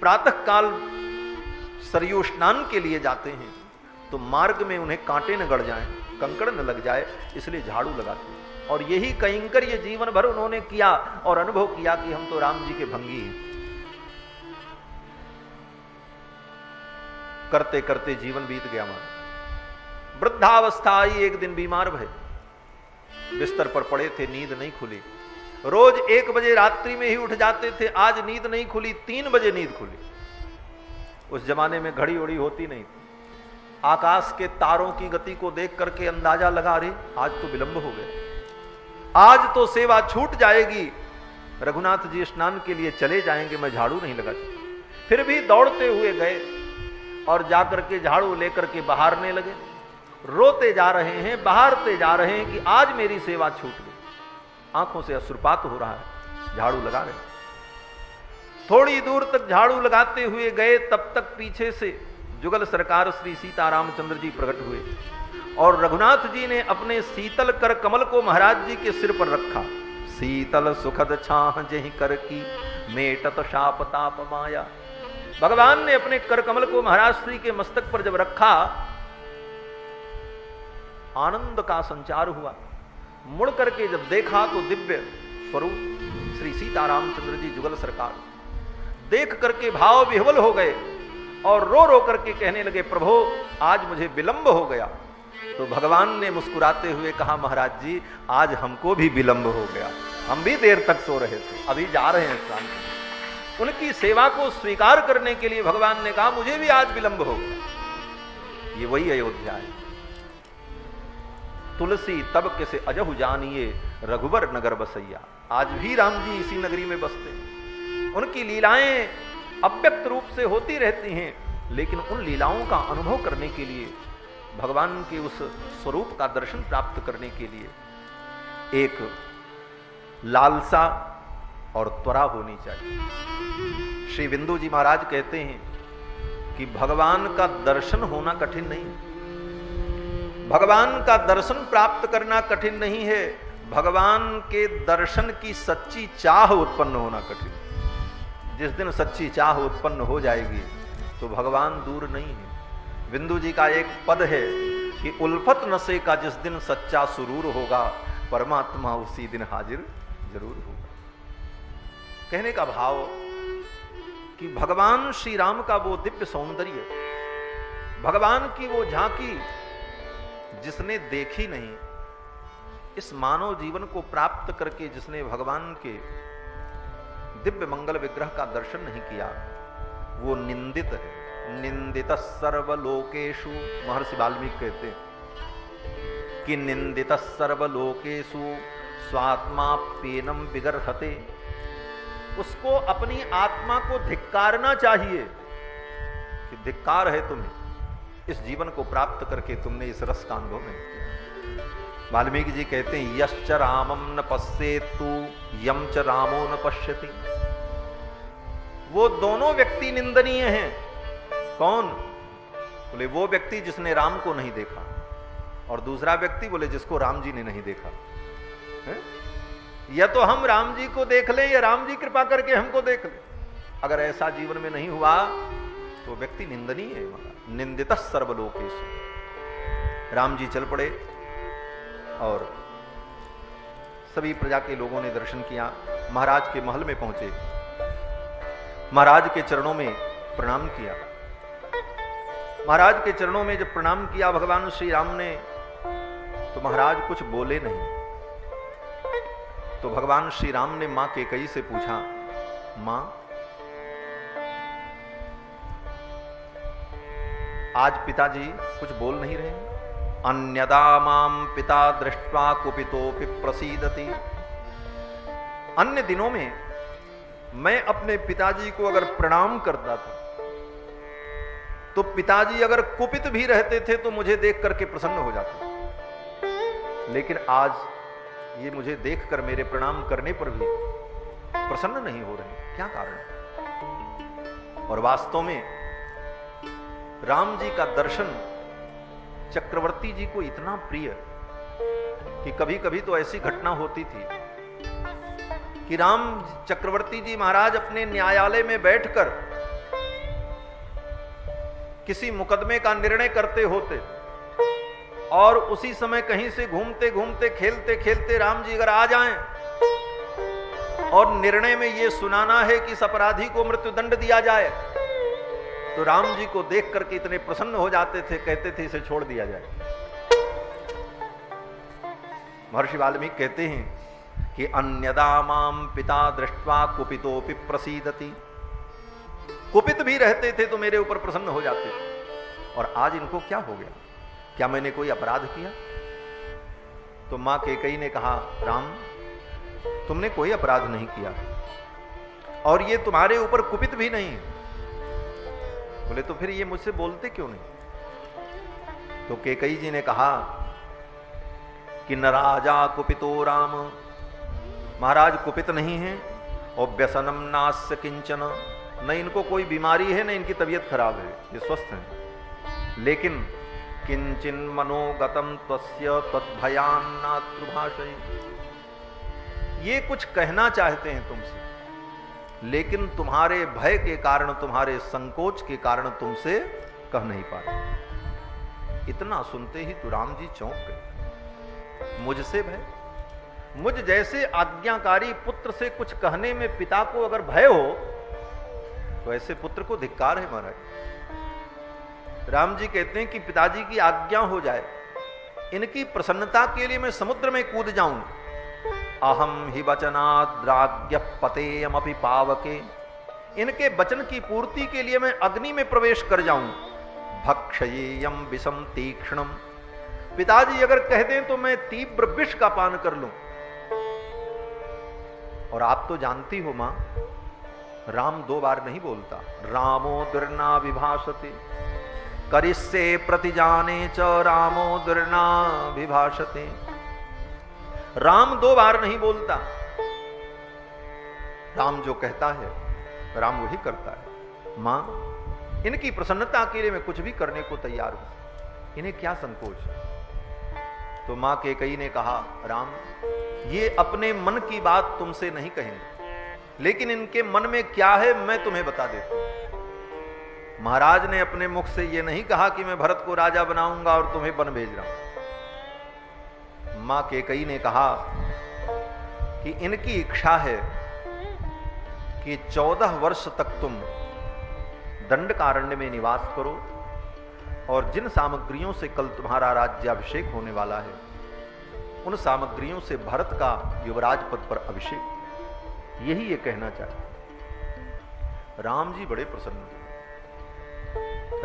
प्रातः काल सरयू स्नान के लिए जाते हैं तो मार्ग में उन्हें कांटे न गड़ जाएं, कंकड़ न लग जाए, इसलिए झाड़ू लगाते हैं। और यही कैंकर्य जीवन भर उन्होंने किया और अनुभव किया कि हम तो राम जी के भंगी हैं। करते करते जीवन बीत गया हमारा। वृद्धावस्था आई, एक दिन बीमार भय, बिस्तर पर पड़े थे, नींद नहीं खुली। रोज 1 बजे रात्रि में ही उठ जाते थे, आज नींद नहीं खुली, 3 बजे नींद खुली। उस जमाने में घड़ी उड़ी होती नहीं थी। आकाश के तारों की गति को देख करके अंदाजा लगा, रहे आज तो विलंब हो गया, आज तो सेवा छूट जाएगी, रघुनाथ जी स्नान के लिए चले जाएंगे, मैं झाड़ू नहीं लगा सकता। फिर भी दौड़ते हुए गए और जाकर के झाड़ू लेकर के बहारने लगे। रोते जा रहे हैं, बहारते जा रहे हैं कि आज मेरी सेवा छूट गई। आंखों से अश्रुपात हो रहा है, झाड़ू लगा रहे। थोड़ी दूर तक झाड़ू लगाते हुए गए, तब तक पीछे से जुगल सरकार श्री सीतारामचंद्र जी प्रकट हुए और रघुनाथ जी ने अपने शीतल कर कमल को महाराज जी के सिर पर रखा। शीतल सुखद छाह जहि कर की मेटत शाप ताप माया। भगवान ने अपने कर कमल को महाराज श्री के मस्तक पर जब रखा, आनंद का संचार हुआ। मुड़ करके जब देखा तो दिव्य स्वरूप श्री सीतारामचंद्र जी जुगल सरकार देख करके भाव विह्वल हो गए और रो रो करके कहने लगे, प्रभु आज मुझे विलंब हो गया। तो भगवान ने मुस्कुराते हुए कहा, महाराज जी आज हमको भी विलंब हो गया, हम भी देर तक सो रहे थे, अभी जा रहे हैं स्नान करने। उनकी सेवा को स्वीकार करने के लिए भगवान ने कहा मुझे भी आज विलंब हो गया। ये वही अयोध्या है। तुलसी तब किसे अजहु जानिए रघुबर नगर बसैया। आज भी राम जी इसी नगरी में बसते हैं। उनकी लीलाएं अव्यक्त रूप से होती रहती हैं, लेकिन उन लीलाओं का अनुभव करने के लिए, भगवान के उस स्वरूप का दर्शन प्राप्त करने के लिए एक लालसा और त्वरा होनी चाहिए। श्री बिंदु जी महाराज कहते हैं कि भगवान का दर्शन होना कठिन नहीं, भगवान का दर्शन प्राप्त करना कठिन नहीं है, भगवान के दर्शन की सच्ची चाह उत्पन्न होना कठिन। जिस दिन सच्ची चाह उत्पन्न हो जाएगी तो भगवान दूर नहीं है। बिंदु जी का एक पद है कि उल्फत नशे का जिस दिन सच्चा सुरूर होगा, परमात्मा उसी दिन हाजिर जरूर होगा। कहने का भाव कि भगवान श्री राम का वो दिव्य सौंदर्य, भगवान की वो झांकी जिसने देखी नहीं, इस मानव जीवन को प्राप्त करके जिसने भगवान के दिव्य मंगल विग्रह का दर्शन नहीं किया, वो निंदित है। निंदित सर्वलोकेषु, महर्षि वाल्मीकि कहते हैं कि निंदित सर्वलोकेषु स्वात्मा पेनम विगर्हते। उसको अपनी आत्मा को धिक्कारना चाहिए कि धिक्कार है तुम्हें, इस जीवन को प्राप्त करके तुमने इस रस का अनुभव नहीं किया। वाल्मीकि जी कहते हैं यश्च रामम न पश्येतु यम च रामो न पश्यति। वो दोनों व्यक्ति निंदनीय हैं। कौन? बोले वो व्यक्ति जिसने राम को नहीं देखा, और दूसरा व्यक्ति बोले जिसको राम जी ने नहीं देखा है? या तो हम राम जी को देख लें या राम जी कृपा करके हमको देख लें। अगर ऐसा जीवन में नहीं हुआ तो व्यक्ति निंदनीय है। निंदित सर्वलोकेषु। राम जी चल पड़े और सभी प्रजा के लोगों ने दर्शन किया। महाराज के महल में पहुंचे, महाराज के चरणों में प्रणाम किया। महाराज के चरणों में जब प्रणाम किया भगवान श्री राम ने, तो महाराज कुछ बोले नहीं। तो भगवान श्री राम ने मां कैकेयी से पूछा, मां आज पिताजी कुछ बोल नहीं रहे? अन्यदा माम पिता दृष्ट्वा कुपितोपि प्रसीदति। अन्य दिनों में मैं अपने पिताजी को अगर प्रणाम करता था तो पिताजी अगर कुपित भी रहते थे तो मुझे देख करके प्रसन्न हो जाते, लेकिन आज ये मुझे देखकर मेरे प्रणाम करने पर भी प्रसन्न नहीं हो रहे। क्या कारण? और वास्तव में राम जी का दर्शन चक्रवर्ती जी को इतना प्रिय कि कभी कभी तो ऐसी घटना होती थी कि राम चक्रवर्ती जी महाराज अपने न्यायालय में बैठकर किसी मुकदमे का निर्णय करते होते, और उसी समय कहीं से घूमते घूमते खेलते खेलते राम जी अगर आ जाएं और निर्णय में यह सुनाना है कि इस अपराधी को मृत्युदंड दिया जाए, तो राम जी को देख करके इतने प्रसन्न हो जाते थे, कहते थे इसे छोड़ दिया जाए। महर्षि वाल्मीकि कहते हैं कि अन्यदा माम पिता दृष्ट्वा कुपितोपि प्रसीदति। कुपित भी रहते थे तो मेरे ऊपर प्रसन्न हो जाते थे, और आज इनको क्या हो गया? क्या मैंने कोई अपराध किया? तो मां कैकेयी ने कहा, राम तुमने कोई अपराध नहीं किया और ये तुम्हारे ऊपर कुपित भी नहीं है। बोले तो फिर ये मुझसे बोलते क्यों नहीं? तो कैकेयी जी ने कहा कि न राजा कुपितो राम, महाराज कुपित नहीं है, और व्यसनम नास्य किंचन, न इनको कोई बीमारी है न इनकी तबीयत खराब है, ये स्वस्थ हैं। लेकिन किंचिन मनोगतम त्वस्य तद्भयान्नातृभाषय, ये कुछ कहना चाहते हैं तुमसे, लेकिन तुम्हारे भय के कारण, तुम्हारे संकोच के कारण तुमसे कह नहीं पा रहे। इतना सुनते ही तो राम जी चौंक गए। मुझसे भय? मुझ जैसे आज्ञाकारी पुत्र से कुछ कहने में पिता को अगर भय हो तो ऐसे पुत्र को धिक्कार है महाराज। राम जी कहते हैं कि पिताजी की आज्ञा हो जाए, इनकी प्रसन्नता के लिए मैं समुद्र में कूद जाऊं। अहम हि वचनाद्राग्य पतेयमपि पावके इनके वचन की पूर्ति के लिए मैं अग्नि में प्रवेश कर जाऊं। भक्षयेयम विषम तीक्ष्णम, पिताजी अगर कह दें तो मैं तीव्र विष का पान कर लूं। और आप तो जानती हो मां, राम 2 बार नहीं बोलता। रामो दुर्ना विभाषते, करिष्ये प्रतिजाने च रामो दुर्ना विभाषते। राम 2 बार नहीं बोलता। राम जो कहता है राम वही करता है। मां, इनकी प्रसन्नता के लिए मैं कुछ भी करने को तैयार हूं, इन्हें क्या संकोच। तो मां कैकेयी ने कहा, राम ये अपने मन की बात तुमसे नहीं कहेंगे, लेकिन इनके मन में क्या है मैं तुम्हें बता देता हूं। महाराज ने अपने मुख से यह नहीं कहा कि मैं भरत को राजा बनाऊंगा और तुम्हें वन भेज रहा हूं। मां कैकेयी ने कहा कि इनकी इच्छा है कि 14 वर्ष तक तुम दंडकारण्य में निवास करो और जिन सामग्रियों से कल तुम्हारा राज्याभिषेक होने वाला है उन सामग्रियों से भरत का युवराज पद पर अभिषेक, यही ये कहना चाहते। राम जी बड़े प्रसन्न हुए।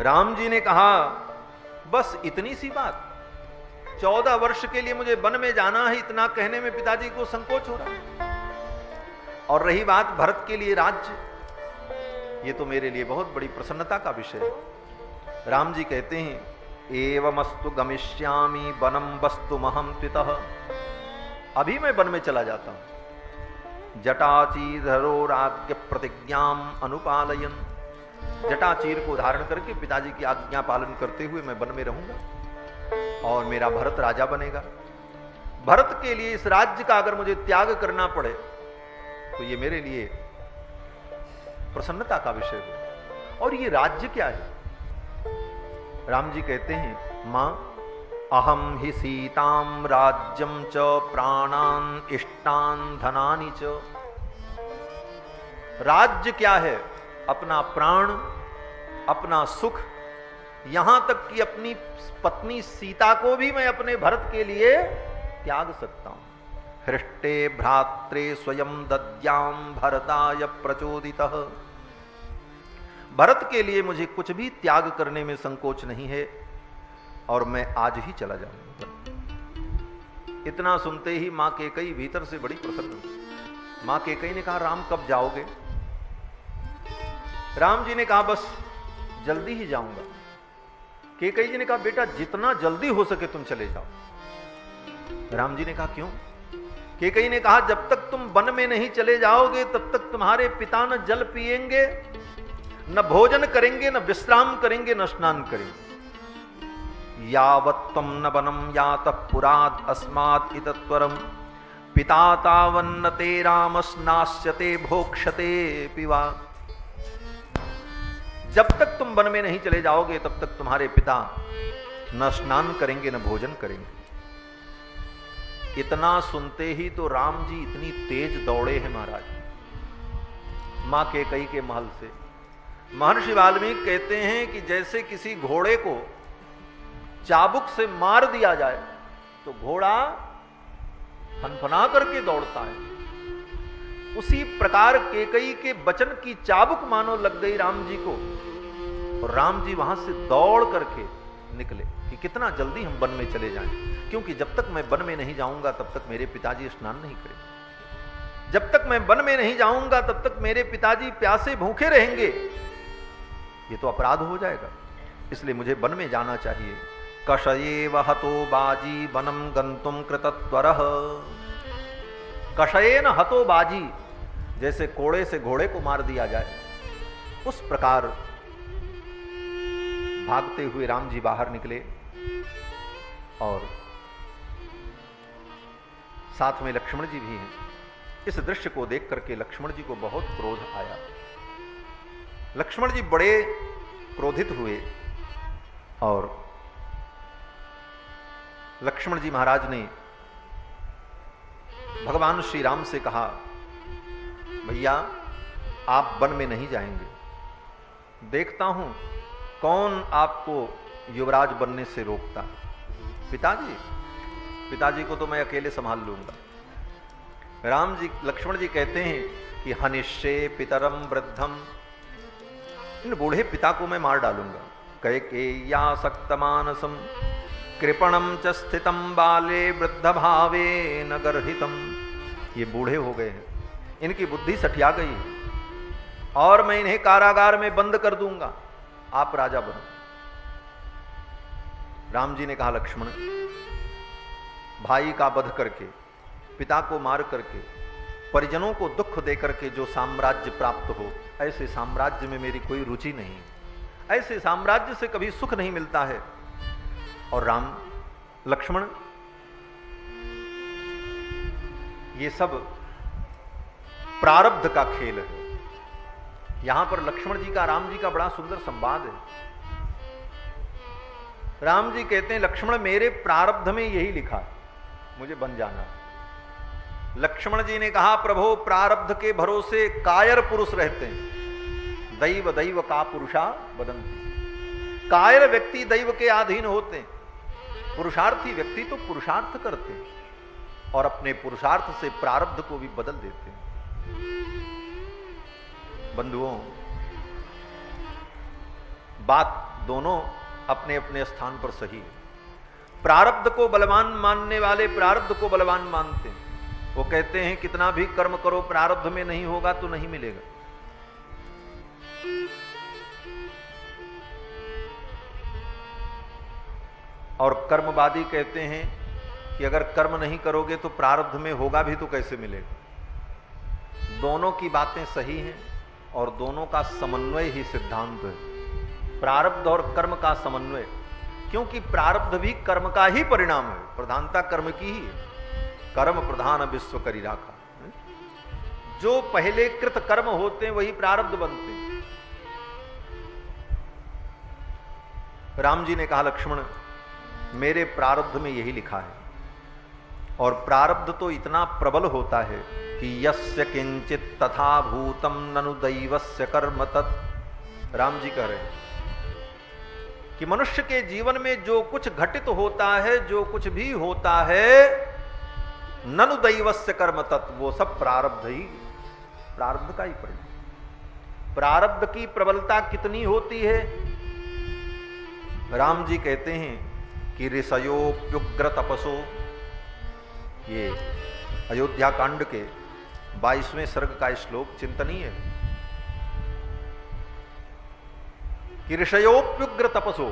राम जी ने कहा, बस इतनी सी बात, 14 वर्ष के लिए मुझे वन में जाना है, इतना कहने में पिताजी को संकोच हो रहा है। और रही बात भरत के लिए राज्य, ये तो मेरे लिए बहुत बड़ी प्रसन्नता का विषय है। राम जी कहते हैं, एवमस्तु गमिष्यामि वनम वस्तु महम त्वितः, अभी मैं वन में चला जाता हूं। जटाचीधरो राज्ञ प्रतिज्ञाम अनुपालयन, जटाचीर को धारण करके पिताजी की आज्ञा पालन करते हुए मैं वन में रहूंगा और मेरा भरत राजा बनेगा। भरत के लिए इस राज्य का अगर मुझे त्याग करना पड़े तो ये मेरे लिए प्रसन्नता का विषय हो। और ये राज्य क्या है? राम जी कहते हैं, मां अहम ही सीताम राज्यम च प्राणान इष्टान धनानि च। राज्य क्या है? अपना प्राण, अपना सुख, यहां तक कि अपनी पत्नी सीता को भी मैं अपने भरत के लिए त्याग सकता हूं। हृष्टे भ्रात्रे स्वयं दद्याम भरताय प्रचोदितः, भरत के लिए मुझे कुछ भी त्याग करने में संकोच नहीं है और मैं आज ही चला जाऊंगा। इतना सुनते ही मां कैकेयी भीतर से बड़ी प्रसन्न हुई। मां कैकेयी ने कहा, राम कब जाओगे? राम जी ने कहा, बस जल्दी ही जाऊंगा। कैकेयी जी ने कहा, बेटा जितना जल्दी हो सके तुम चले जाओ। राम जी ने कहा, क्यों? कैकेयी ने कहा, जब तक तुम वन में नहीं चले जाओगे तब तक तुम्हारे पिता न जल पिएंगे, न भोजन करेंगे, न विश्राम करेंगे, न स्नान करेंगे। यावत्तम न वनम यातः पुराद अस्मात् इतत्वरम पिता तावन्न ते राम स्नास्यते भोक्षते पिवा। जब तक तुम वन में नहीं चले जाओगे तब तक तुम्हारे पिता न स्नान करेंगे न भोजन करेंगे। इतना सुनते ही तो राम जी इतनी तेज दौड़े हैं महाराज मां कैकेयी के महल से। महर्षि वाल्मीकि कहते हैं कि जैसे किसी घोड़े को चाबुक से मार दिया जाए तो घोड़ा फनफना करके दौड़ता है, उसी प्रकार कैकेयी के वचन की चाबुक मानो लग गई राम जी को और राम जी वहां से दौड़ करके निकले कि कितना जल्दी हम वन में चले जाएं, क्योंकि जब तक मैं वन में नहीं जाऊंगा तब तक मेरे पिताजी स्नान नहीं करेंगे, जब तक मैं वन में नहीं जाऊंगा तब तक मेरे पिताजी प्यासे भूखे रहेंगे, ये तो अपराध हो जाएगा, इसलिए मुझे वन में जाना चाहिए। कषयेव हतो बाजी वनम गंतुम कृतत्वरः। कषयेन हतो बाजी, जैसे कोड़े से घोड़े को मार दिया जाए उस प्रकार भागते हुए राम जी बाहर निकले और साथ में लक्ष्मण जी भी हैं। इस दृश्य को देख करके लक्ष्मण जी को बहुत क्रोध आया। लक्ष्मण जी बड़े क्रोधित हुए और लक्ष्मण जी महाराज ने भगवान श्री राम से कहा, भैया आप वन में नहीं जाएंगे, देखता हूं कौन आपको युवराज बनने से रोकता। पिताजी को तो मैं अकेले संभाल लूंगा। लक्ष्मण जी कहते हैं कि हनिष्ये पितरम वृद्धम इन बूढ़े पिता को मैं मार डालूंगा। कैकेय्यासक्त मानसम कृपणम च स्थितम बाले वृद्ध भावे न गर्हितम। ये बूढ़े हो गए हैं, इनकी बुद्धि सठिया गई है और मैं इन्हें कारागार में बंद कर दूंगा, आप राजा बनो। राम जी ने कहा, लक्ष्मण, भाई का वध करके, पिता को मार करके, परिजनों को दुख देकर के जो साम्राज्य प्राप्त हो, ऐसे साम्राज्य में मेरी कोई रुचि नहीं, ऐसे साम्राज्य से कभी सुख नहीं मिलता है। और राम, लक्ष्मण, ये सब प्रारब्ध का खेल है। यहां पर लक्ष्मण जी का राम जी का बड़ा सुंदर संवाद है। राम जी कहते हैं, लक्ष्मण, मेरे प्रारब्ध में यही लिखा है, मुझे बन जाना है। लक्ष्मण जी ने कहा, प्रभु, प्रारब्ध के भरोसे कायर पुरुष रहते हैं, दैव दैव का पुरुषा बदंती। कायर व्यक्ति दैव के अधीन होते हैं, पुरुषार्थी व्यक्ति तो पुरुषार्थ करते हैं और अपने पुरुषार्थ से प्रारब्ध को भी बदल देते हैं। बंधुओं, बात दोनों अपने अपने स्थान पर सही है। प्रारब्ध को बलवान मानने वाले प्रारब्ध को बलवान मानते हैं। वो कहते हैं कितना भी कर्म करो, प्रारब्ध में नहीं होगा तो नहीं मिलेगा। और कर्मवादी कहते हैं कि अगर कर्म नहीं करोगे तो प्रारब्ध में होगा भी तो कैसे मिलेगा। दोनों की बातें सही हैं और दोनों का समन्वय ही सिद्धांत है, प्रारब्ध और कर्म का समन्वय। क्योंकि प्रारब्ध भी कर्म का ही परिणाम है, प्रधानता कर्म की ही है। कर्म प्रधान विश्व करी राखा। जो पहले कृत कर्म होते हैं वही प्रारब्ध बनते हैं। राम जी ने कहा, लक्ष्मण, मेरे प्रारब्ध में यही लिखा है। और प्रारब्ध तो इतना प्रबल होता है कि यस्य किंचित तथा भूतम ननु दैवस्य कर्म तत्। राम जी कह रहे हैं कि मनुष्य के जीवन में जो कुछ घटित होता है, जो कुछ भी होता है, ननु दैवस्य कर्म तत्, वो सब प्रारब्ध ही, प्रारब्ध का ही परिणाम। प्रारब्ध की प्रबलता कितनी होती है? राम जी कहते हैं कि ऋषयोप्युग्र तपसो, ये अयोध्या कांड के 22वें सर्ग का श्लोक चिंतनीय है कि ऋषयोप्युग्र तपसो,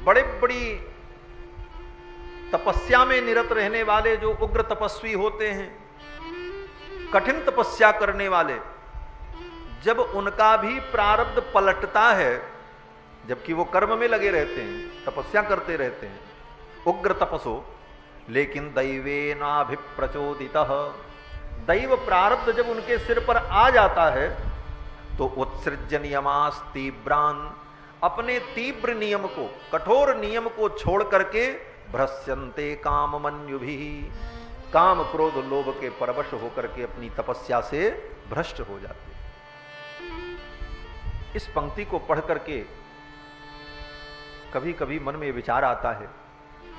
बड़े बड़ी तपस्या में निरत रहने वाले जो उग्र तपस्वी होते हैं, कठिन तपस्या करने वाले, जब उनका भी प्रारब्ध पलटता है, जबकि वो कर्म में लगे रहते हैं, तपस्या करते रहते हैं, उग्र तपसो, लेकिन दैवेनाभिप्रचोदितः, दैव प्रारब्ध जब उनके सिर पर आ जाता है तो उत्सृज्य नियमास तीव्रान, अपने तीव्र नियम को, कठोर नियम को छोड़ करके भ्रस्यन्ते काम मन्युभिः, काम क्रोध लोभ के परवश होकर के अपनी तपस्या से भ्रष्ट हो जाते। इस पंक्ति को पढ़ करके कभी कभी मन में विचार आता है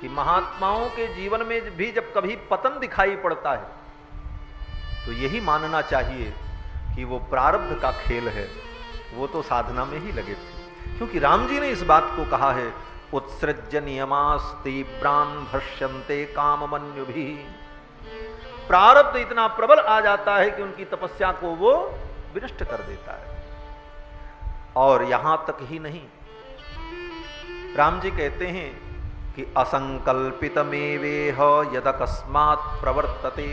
कि महात्माओं के जीवन में भी जब कभी पतन दिखाई पड़ता है तो यही मानना चाहिए कि वो प्रारब्ध का खेल है, वो तो साधना में ही लगे थे। क्योंकि राम जी ने इस बात को कहा है, उत्सृज्य नियमास तीव्रान भ्रश्यन्ते काममन्युभिः, प्रारब्ध इतना प्रबल आ जाता है कि उनकी तपस्या को वो विनष्ट कर देता है। और यहां तक ही नहीं, राम जी कहते हैं कि असंकल्पितमेवेह यदकस्मात् प्रवर्तते,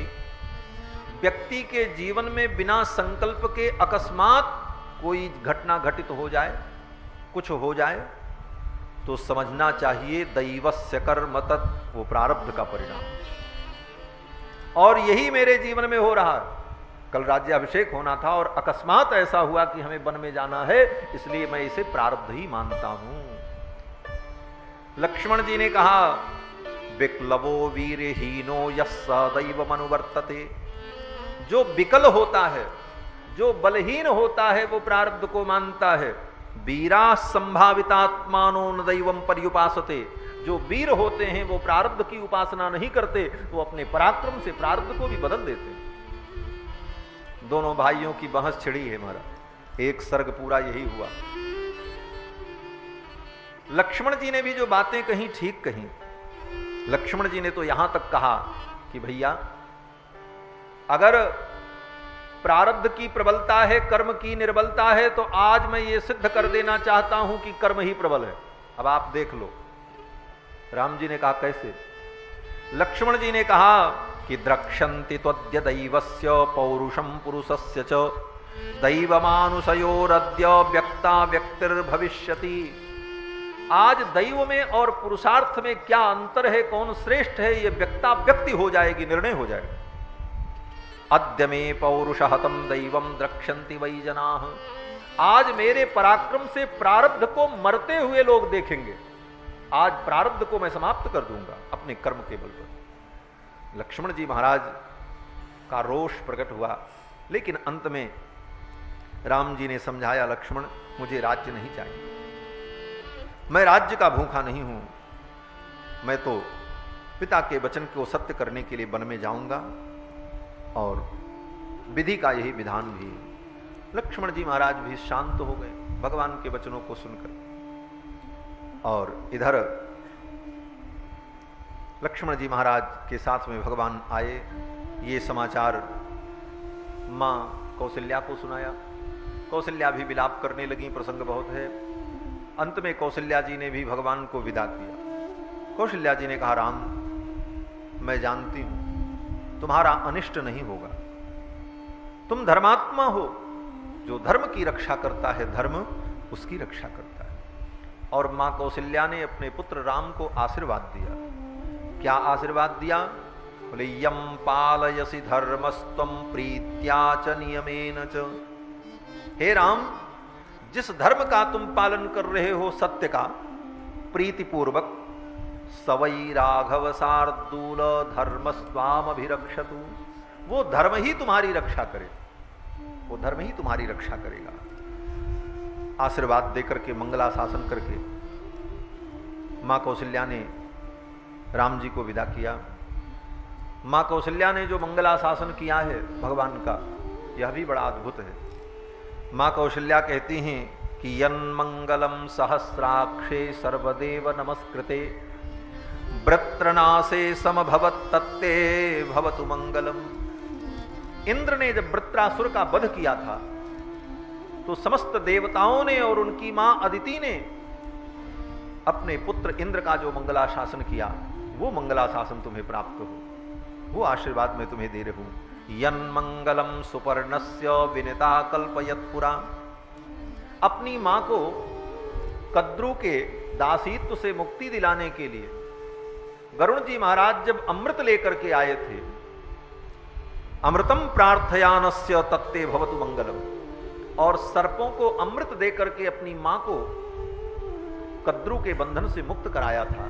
व्यक्ति के जीवन में बिना संकल्प के अकस्मात कोई घटना घटित हो जाए, कुछ हो जाए, तो समझना चाहिए दैवस्य कर्म तत्, वो प्रारब्ध का परिणाम। और यही मेरे जीवन में हो रहा है। कल राज्याभिषेक होना था और अकस्मात ऐसा हुआ कि हमें वन में जाना है, इसलिए मैं इसे प्रारब्ध ही मानता हूं। लक्ष्मण जी ने कहा, विक्लवो वीरहीनो यस्सदैव मनुवर्तते, जो विकल होता है, जो बलहीन होता है, वो प्रारब्ध को मानता है। वीरा संभावितात्मानो न दैवम पर्युपासते, जो वीर होते हैं वो प्रारब्ध की उपासना नहीं करते, वो अपने पराक्रम से प्रारब्ध को भी बदल देते हैं। दोनों भाइयों की बहस छिड़ी है महाराज, एक सर्ग पूरा यही हुआ लक्ष्मण जी ने भी जो बातें कही ठीक कही। लक्ष्मण जी ने तो यहां तक कहा कि भैया अगर प्रारब्ध की प्रबलता है, कर्म की निर्बलता है, तो आज मैं ये सिद्ध कर देना चाहता हूं कि कर्म ही प्रबल है। अब आप देख लो। राम जी ने कहा कैसे? लक्ष्मण जी ने कहा कि द्रक्षन्ति त्वद्य दैवस्य पौरुषम पुरुषस्य च दैवमानुषयोरद्य व्यक्ता व्यक्तिर्भविष्यति। आज दैव में और पुरुषार्थ में क्या अंतर है, कौन श्रेष्ठ है, ये व्यक्ता व्यक्ति हो जाएगी, निर्णय हो जाएगा। अद्य मे पौरुष हतम दैवम द्रक्षन्ति वै जनाः। आज मेरे पराक्रम से प्रारब्ध को मरते हुए लोग देखेंगे। आज प्रारब्ध को मैं समाप्त कर दूंगा अपने कर्म के बल पर। लक्ष्मण जी महाराज का रोष प्रकट हुआ, लेकिन अंत में राम जी ने समझाया, लक्ष्मण मुझे राज्य नहीं चाहिए, मैं राज्य का भूखा नहीं हूं, मैं तो पिता के वचन को सत्य करने के लिए वन में जाऊंगा और विधि का यही विधान भी। लक्ष्मण जी महाराज भी शांत हो गए भगवान के वचनों को सुनकर। और इधर लक्ष्मण जी महाराज के साथ में भगवान आए, ये समाचार मां कौशल्या को सुनाया। कौशल्या भी विलाप करने लगी, प्रसंग बहुत है। अंत में कौशल्या जी ने भी भगवान को विदा किया। कौशल्या जी ने कहा, राम मैं जानती हूं तुम्हारा अनिष्ट नहीं होगा, तुम धर्मात्मा हो, जो धर्म की रक्षा करता है धर्म उसकी रक्षा करता है। और मां कौशल्या ने अपने पुत्र राम को आशीर्वाद दिया। क्या आशीर्वाद दिया? बोले यम पालयसि धर्मस्त्वं प्रीत्या च नियमेन च। हे राम, जिस धर्म का तुम पालन कर रहे हो, सत्य का, प्रीतिपूर्वक, सवै राघव शार्दूल धर्म स्वाम अभिरक्षतु। वो धर्म ही तुम्हारी रक्षा करे, वो धर्म ही तुम्हारी रक्षा करेगा। आशीर्वाद देकर के, मंगलाशासन करके मां कौशल्या ने राम जी को विदा किया। मां कौशल्या ने जो मंगलाशासन किया है भगवान का, यह भी बड़ा अद्भुत है। मां कौशल्या कहती हैं कि यन्मंगलम सहस्राक्षे सर्वदेव नमस्कृते वृत्रनाशे समभवत तत्ते भवतु मंगलम। इंद्र ने जब वृत्रासुर का वध किया था तो समस्त देवताओं ने और उनकी मां अदिति ने अपने पुत्र इंद्र का जो मंगलाशासन किया, वो मंगलाशासन तुम्हें प्राप्त हो, वो आशीर्वाद मैं तुम्हें दे रहा हूं। यन्मंगलम सुपर्णस्य विनिता कल्पयत्पुरा। अपनी मां को कद्रु के दासीत्व से मुक्ति दिलाने के लिए गरुण जी महाराज जब अमृत लेकर के आए थे, अमृतम प्रार्थयानस्य तत्ते भवतु मंगलम, और सर्पों को अमृत देकर के अपनी मां को कद्रु के बंधन से मुक्त कराया था,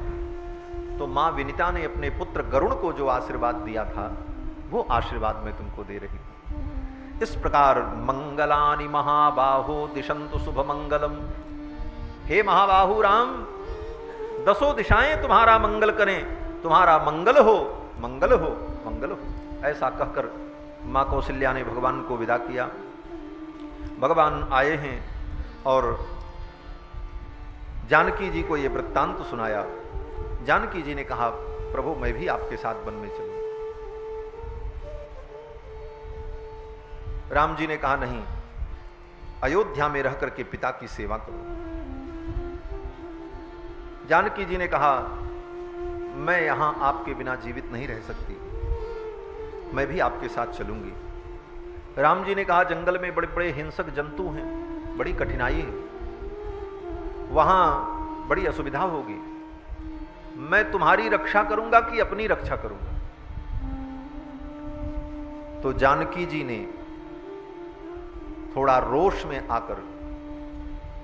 तो मां विनिता ने अपने पुत्र गरुण को जो आशीर्वाद दिया था, वो आशीर्वाद मैं तुमको दे रही हूं। इस प्रकार मंगलानि महाबाहो दिशंतु शुभ मंगलम। हे महाबाहु राम, दसों दिशाएं तुम्हारा मंगल करें, तुम्हारा मंगल हो, मंगल हो, मंगल हो। ऐसा कहकर मां कौशल्या ने भगवान को विदा किया। भगवान आए हैं और जानकी जी को यह वृत्तांत सुनाया। जानकी जी ने कहा, प्रभु मैं भी आपके साथ वन में चलूं। राम जी ने कहा, नहीं, अयोध्या में रह करके पिता की सेवा करो। जानकी जी ने कहा, मैं यहां आपके बिना जीवित नहीं रह सकती, मैं भी आपके साथ चलूंगी। राम जी ने कहा, जंगल में बड़े बड़े हिंसक जंतु हैं, बड़ी कठिनाई है, वहां बड़ी असुविधा होगी, मैं तुम्हारी रक्षा करूंगा कि अपनी रक्षा करूंगा? तो जानकी जी ने थोड़ा रोष में आकर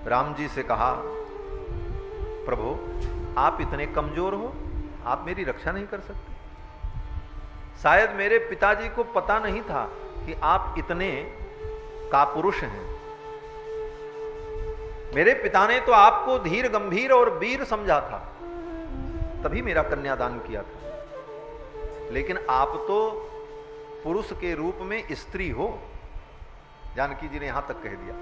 राम जी से कहा, प्रभु आप इतने कमजोर हो, आप मेरी रक्षा नहीं कर सकते। शायद मेरे पिताजी को पता नहीं था कि आप इतने कापुरुष हैं। मेरे पिता ने तो आपको धीर गंभीर और वीर समझा था, तभी मेरा कन्यादान किया था, लेकिन आप तो पुरुष के रूप में स्त्री हो। जानकी जी ने यहां तक कह दिया।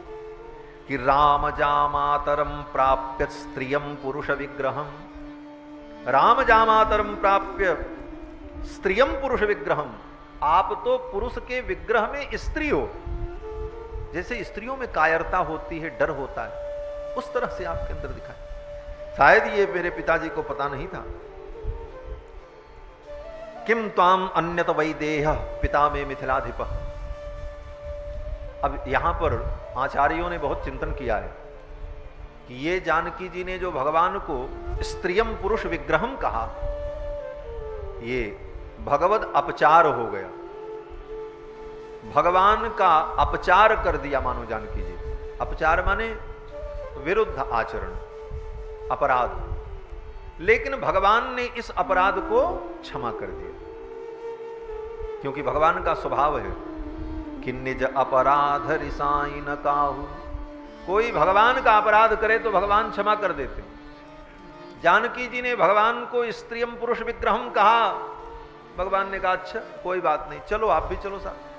कि राम जामातरम प्राप्य स्त्रियम पुरुष विग्रहम, राम जामातरम प्राप्य स्त्रियम पुरुष विग्रहम, आप तो पुरुष के विग्रह में स्त्री हो। जैसे स्त्रियों में कायरता होती है, डर होता है, उस तरह से आपके अंदर दिखाए। शायद ये मेरे पिताजी को पता नहीं था। किम त्वाम अन्यत वैदेह पिता में मिथिलाधिप। अब यहां पर आचार्यों ने बहुत चिंतन किया है कि ये जानकी जी ने जो भगवान को स्त्रियम पुरुष विग्रहम कहा, ये भगवद अपचार हो गया, भगवान का अपचार कर दिया मानो जानकी जी। अपचार माने विरुद्ध आचरण, अपराध। लेकिन भगवान ने इस अपराध को क्षमा कर दिया, क्योंकि भगवान का स्वभाव है कि निज अपराध रिसाई न काहू। कोई भगवान का अपराध करे तो भगवान क्षमा कर देते। जानकी जी ने भगवान को स्त्रियम पुरुष विग्रहम कहा, भगवान ने कहा अच्छा कोई बात नहीं, चलो आप भी चलो साथ।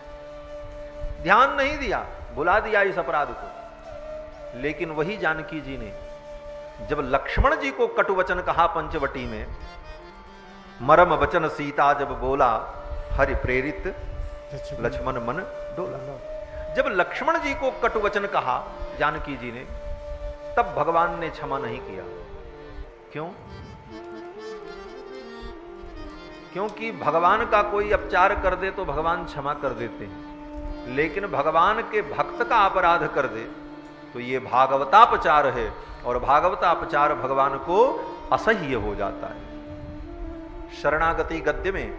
ध्यान नहीं दिया, भुला दिया इस अपराध को। लेकिन वही जानकी जी ने जब लक्ष्मण जी को कटुवचन कहा पंचवटी में, मरम वचन सीता जब बोला, हरि प्रेरित लक्ष्मण मन डोला। जब लक्ष्मण जी को कटुवचन कहा जानकी जी ने, तब भगवान ने क्षमा नहीं किया। क्यों? क्योंकि भगवान का कोई अपचार कर दे तो भगवान क्षमा कर देते हैं, लेकिन भगवान के भक्त का अपराध कर दे तो ये भागवतापचार है, और भागवतापचार भगवान को असह्य हो जाता है। शरणागति गद्य में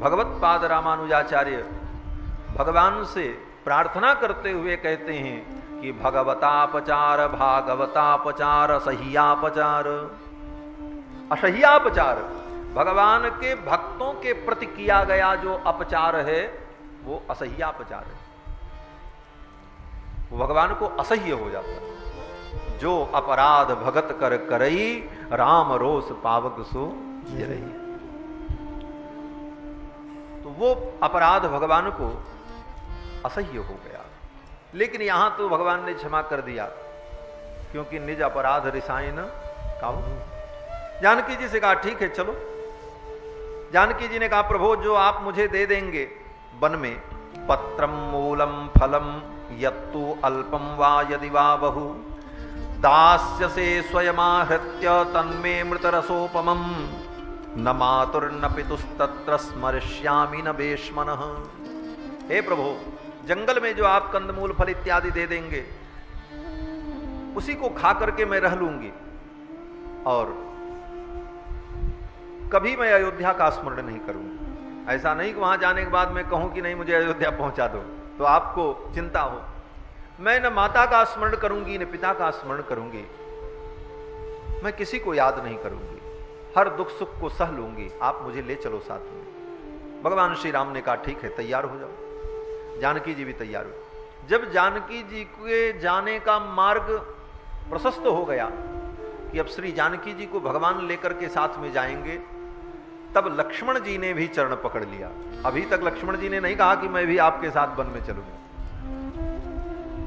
भगवत पाद रामानुजाचार्य भगवान से प्रार्थना करते हुए कहते हैं कि भगवतापचार भागवतापचार असह्यापचार। असह्यापचार भगवान के भक्तों के प्रति किया गया जो अपचार है वो असह्यापचार है, वो भगवान को असह्य हो जाता है। जो अपराध भगत कर करई, राम रोष पावक सो जरई। तो वो अपराध भगवान को असह्य हो गया। लेकिन यहां तो भगवान ने क्षमा कर दिया, क्योंकि निज अपराध रिसायन काऊ। जानकी जी से कहा ठीक है चलो। जानकी जी ने कहा प्रभु जो आप मुझे दे देंगे वन में, पत्रम मूलम फलम यत्तु अल्पम वा यदि वा बहु, दास्य से स्वयमाहृत्य तन्मे मृतरसोपमम, न मातुर्न पितुस्तत्र स्मर्ष्यामि न बेश्मनः। हे प्रभु जंगल में जो आप कंदमूल फल इत्यादि दे देंगे उसी को खा करके मैं रह लूंगी, और कभी मैं अयोध्या का स्मरण नहीं करूंगी। ऐसा नहीं कि वहां जाने के बाद मैं कहूं कि नहीं मुझे अयोध्या पहुंचा दो, तो आपको चिंता हो। मैं न माता का स्मरण करूंगी न पिता का स्मरण करूंगी, मैं किसी को याद नहीं करूंगी, हर दुख सुख को सह लूंगी, आप मुझे ले चलो साथ में। भगवान श्री राम ने कहा ठीक है तैयार हो जाओ। जानकी जी भी तैयार हुई। जब जानकी जी के जाने का मार्ग प्रशस्त हो गया कि अब श्री जानकी जी को भगवान लेकर के साथ में जाएंगे, तब लक्ष्मण जी ने भी चरण पकड़ लिया। अभी तक लक्ष्मण जी ने नहीं कहा कि मैं भी आपके साथ वन में चलूंगा।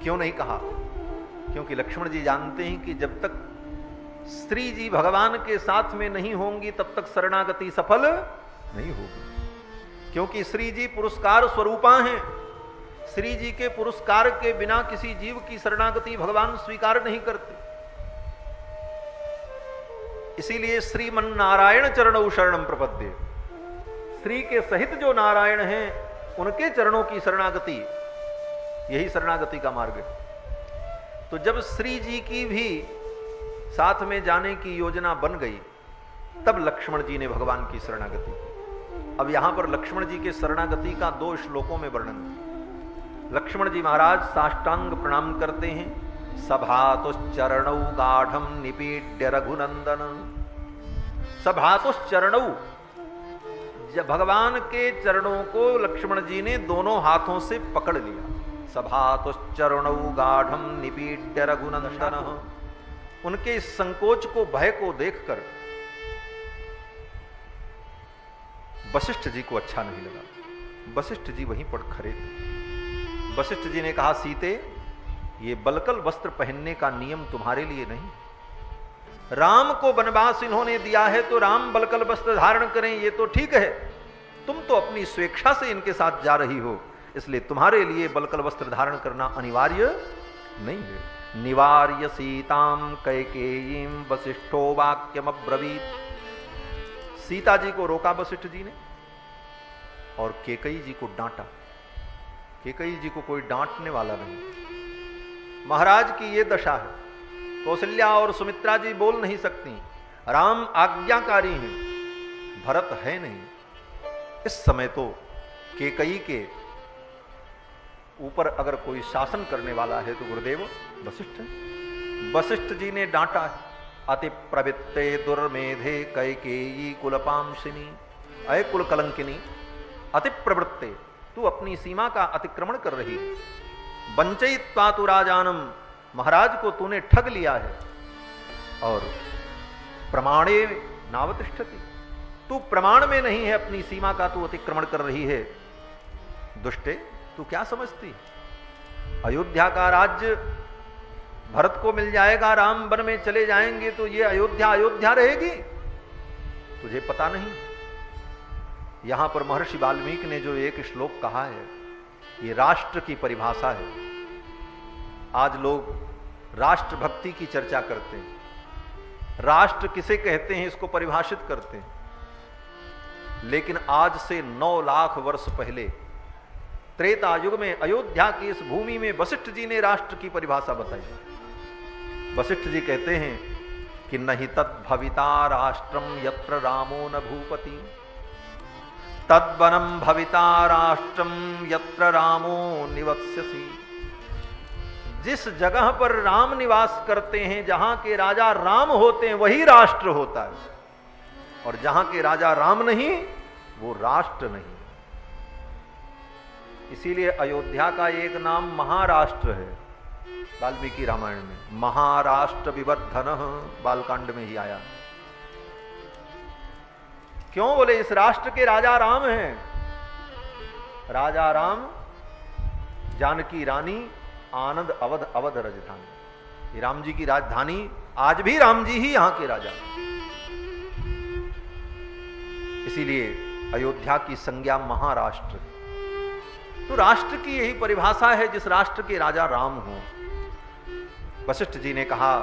क्यों नहीं कहा? क्योंकि लक्ष्मण जी जानते हैं कि जब तक स्त्री जी भगवान के साथ में नहीं होंगी तब तक शरणागति सफल नहीं होगी। क्योंकि श्री जी पुरस्कार स्वरूपा हैं। श्री जी के पुरस्कार के बिना किसी जीव की शरणागति भगवान स्वीकार नहीं करते। इसीलिए श्रीमन नारायण चरणौ शरणम प्रपद्ये, श्री के सहित जो नारायण हैं उनके चरणों की शरणागति, यही शरणागति का मार्ग है। तो जब श्री जी की भी साथ में जाने की योजना बन गई, तब लक्ष्मण जी ने भगवान की शरणागति की। अब यहां पर लक्ष्मण जी के शरणागति का 2 श्लोकों में वर्णन है। लक्ष्मण जी महाराज साष्टांग प्रणाम करते हैं। सभातुश्चरणौ गाढ़म निपीड्य रघुनंदन। सभातुश्चरणौ, भगवान के चरणों को लक्ष्मण जी ने दोनों हाथों से पकड़ लिया। सभातुश्चरणौ गाढ़म निपीड्य रघुनंदन। उनके इस संकोच को, भय को देखकर वशिष्ठ जी को अच्छा नहीं लगा। वशिष्ठ जी वहीं पर खड़े थे। वशिष्ठ जी ने कहा सीते ये बलकल वस्त्र पहनने का नियम तुम्हारे लिए नहीं। राम को वनवास इन्होंने दिया है तो राम बलकल वस्त्र धारण करें, ये तो ठीक है। तुम तो अपनी स्वेच्छा से इनके साथ जा रही हो, इसलिए तुम्हारे लिए बलकल वस्त्र धारण करना अनिवार्य नहीं है। निवार्य सीताम कैकेयीम वसिष्ठो वाक्यम अब्रवीत। सीता जी को रोका वशिष्ठ जी ने और केकई जी को डांटा। केकई जी को कोई डांटने वाला नहीं। महाराज की ये दशा है, कौशल्या और सुमित्रा जी बोल नहीं सकती, राम आज्ञाकारी हैं, भरत है नहीं। इस समय तो केकई के ऊपर अगर कोई शासन करने वाला है तो गुरुदेव वशिष्ठ है। वशिष्ठ जी ने डांटा, अति प्रवृत्ते दुर्मेधे कैकेयी कुलपांसिनी। अय कुल कलंकिनी, अति प्रवृत्ते, तू अपनी सीमा का अतिक्रमण कर रही है। वंचयित्वा तु राजानम, महाराज को तूने ठग लिया है। और प्रमाणे नावतिष्ठति, तू प्रमाण में नहीं है, अपनी सीमा का तू अतिक्रमण कर रही है। दुष्टे, तू क्या समझती? अयोध्या का राज्य भरत को मिल जाएगा, राम वन में चले जाएंगे तो ये अयोध्या अयोध्या रहेगी? तुझे पता नहीं। यहां पर महर्षि वाल्मीकि ने जो एक श्लोक कहा है, ये राष्ट्र की परिभाषा है। आज लोग राष्ट्र भक्ति की चर्चा करते हैं, राष्ट्र किसे कहते हैं इसको परिभाषित करते हैं। लेकिन आज से 9 लाख वर्ष पहले त्रेता युग में अयोध्या की इस भूमि में वशिष्ठ जी ने राष्ट्र की परिभाषा बताई। वशिष्ठ जी कहते हैं कि नहीं तद्भविता राष्ट्रम यत्र रामो न भूपति, तद्वनम भविता राष्ट्रम यत्र रामो निवत्स्यसि। जिस जगह पर राम निवास करते हैं, जहां के राजा राम होते हैं, वही राष्ट्र होता है, और जहां के राजा राम नहीं वो राष्ट्र नहीं। इसीलिए अयोध्या का एक नाम महाराष्ट्र है। वाल्मीकि रामायण में महाराष्ट्र विवर्धन बालकांड में ही आया। क्यों? बोले इस राष्ट्र के राजा राम हैं। राजा राम, जानकी रानी, आनंद अवध, अवध राजधानी। ये राम जी की राजधानी, आज भी राम जी ही यहां के राजा। इसीलिए अयोध्या की संज्ञा महाराष्ट्र। तो राष्ट्र की यही परिभाषा है, जिस राष्ट्र के राजा राम हो। वशिष्ठ जी ने कहा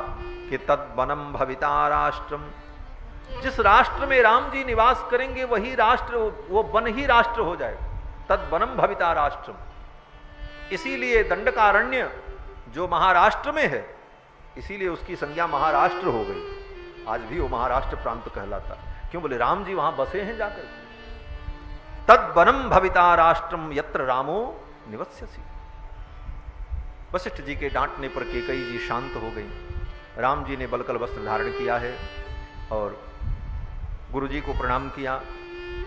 कि तद वनम भविता राष्ट्रम, जिस राष्ट्र में राम जी निवास करेंगे वही राष्ट्र, वो वन ही राष्ट्र हो जाए। तद वनम भविता राष्ट्रम। इसीलिए दंडकारण्य जो महाराष्ट्र में है, इसीलिए उसकी संज्ञा महाराष्ट्र हो गई। आज भी वो महाराष्ट्र प्रांत कहलाता। क्यों? बोले राम जी वहां बसे हैं जाकर। तद वनम भविता राष्ट्रम यत्र रामो निवत्स्यसि। वशिष्ठ जी के डांटने पर केकई जी शांत हो गई। राम जी ने बलकल वस्त्र धारण किया है और गुरु जी को प्रणाम किया।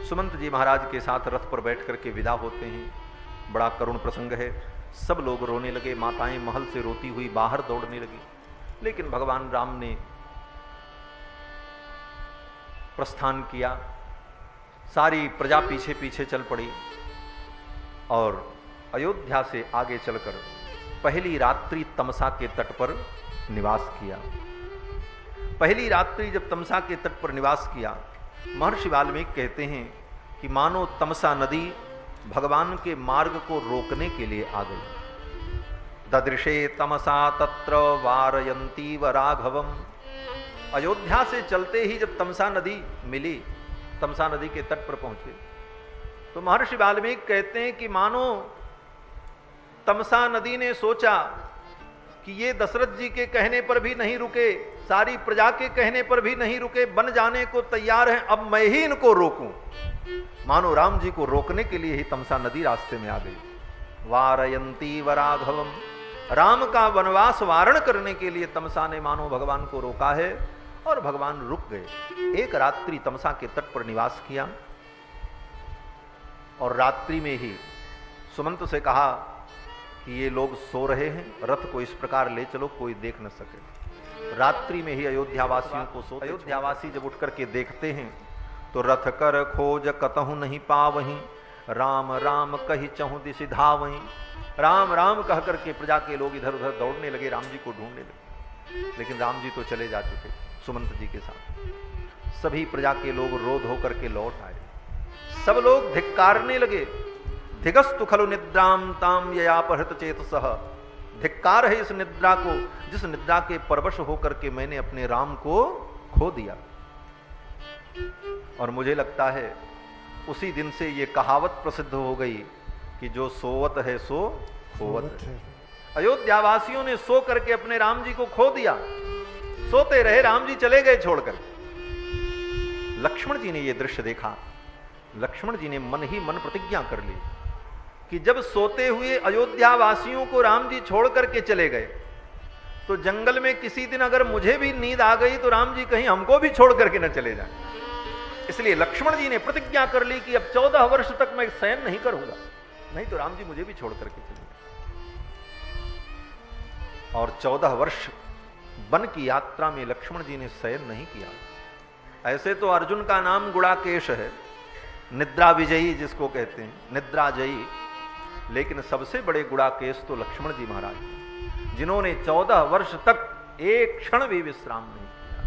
सुमंत जी महाराज के साथ रथ पर बैठ करके विदा होते हैं। बड़ा करुण प्रसंग है। सब लोग रोने लगे, माताएं महल से रोती हुई बाहर दौड़ने लगी। लेकिन भगवान राम ने प्रस्थान किया, सारी प्रजा पीछे पीछे चल पड़ी और अयोध्या से आगे चलकर पहली रात्रि तमसा के तट पर निवास किया। पहली रात्रि जब तमसा के तट पर निवास किया, महर्षि वाल्मीकि कहते हैं कि मानो तमसा नदी भगवान के मार्ग को रोकने के लिए आ गई। ददृशे तमसा तत्र वारयंती व राघवम। अयोध्या से चलते ही जब तमसा नदी मिली, तमसा नदी के तट पर पहुंचे, तो महर्षि वाल्मीकि कहते हैं कि मानो तमसा नदी ने सोचा कि ये दशरथ जी के कहने पर भी नहीं रुके, सारी प्रजा के कहने पर भी नहीं रुके, बन जाने को तैयार हैं, अब मैं ही इनको रोकूं। मानो राम जी को रोकने के लिए ही तमसा नदी रास्ते में आ गई। वारयंती व राघवम, राम का वनवास वारण करने के लिए तमसा ने मानो भगवान को रोका है और भगवान रुक गए। एक रात्रि तमसा के तट पर निवास किया और रात्रि में ही सुमंत से कहा कि ये लोग सो रहे हैं, रथ को इस प्रकार ले चलो कोई देख न सके। रात्रि में ही अयोध्यावासियों को सो, अयोध्यावासी जब उठ करके देखते हैं तो रथ कर खोज कतहु नहीं पावहीं, राम राम कही चहु दिशि धावई। राम राम कह करके प्रजा के लोग इधर उधर दौड़ने लगे, राम जी को ढूंढने लगे। लेकिन राम जी तो चले जा चुके सुमंत जी के साथ। सभी प्रजा के लोग रोध होकर के लौट आए। सब लोग धिक्कारने लगे। धिगस्तु खलु निद्राम ताम ययापहृत चेतसः। धिक्कार है इस निद्रा को, जिस निद्रा के परवश होकर के मैंने अपने राम को खो दिया। और मुझे लगता है उसी दिन से ये कहावत प्रसिद्ध हो गई कि जो सोवत है सो खोवत है। अयोध्यावासियों ने सो करके अपने राम जी को खो दिया। सोते रहे, राम जी चले गए छोड़कर। लक्ष्मण जी ने यह दृश्य देखा। लक्ष्मण जी ने मन ही मन प्रतिज्ञा कर ली कि जब सोते हुए अयोध्यावासियों को राम जी छोड़ करके चले गए, तो जंगल में किसी दिन अगर मुझे भी नींद आ गई तो राम जी कहीं हमको भी छोड़ करके न चले जाएं। इसलिए लक्ष्मण जी ने प्रतिज्ञा कर ली कि अब 14 वर्ष तक मैं शयन नहीं करूंगा, नहीं तो राम जी मुझे भी छोड़ करके चले जाएं। और 14 वर्ष वन की यात्रा में लक्ष्मण जी ने शयन नहीं किया। ऐसे तो अर्जुन का नाम गुड़ाकेश है, निद्रा विजयी जिसको कहते हैं, निद्रा जयी, लेकिन सबसे बड़े गुड़ाकेश तो लक्ष्मण जी महाराज, जिन्होंने 14 वर्ष तक एक क्षण भी विश्राम नहीं किया।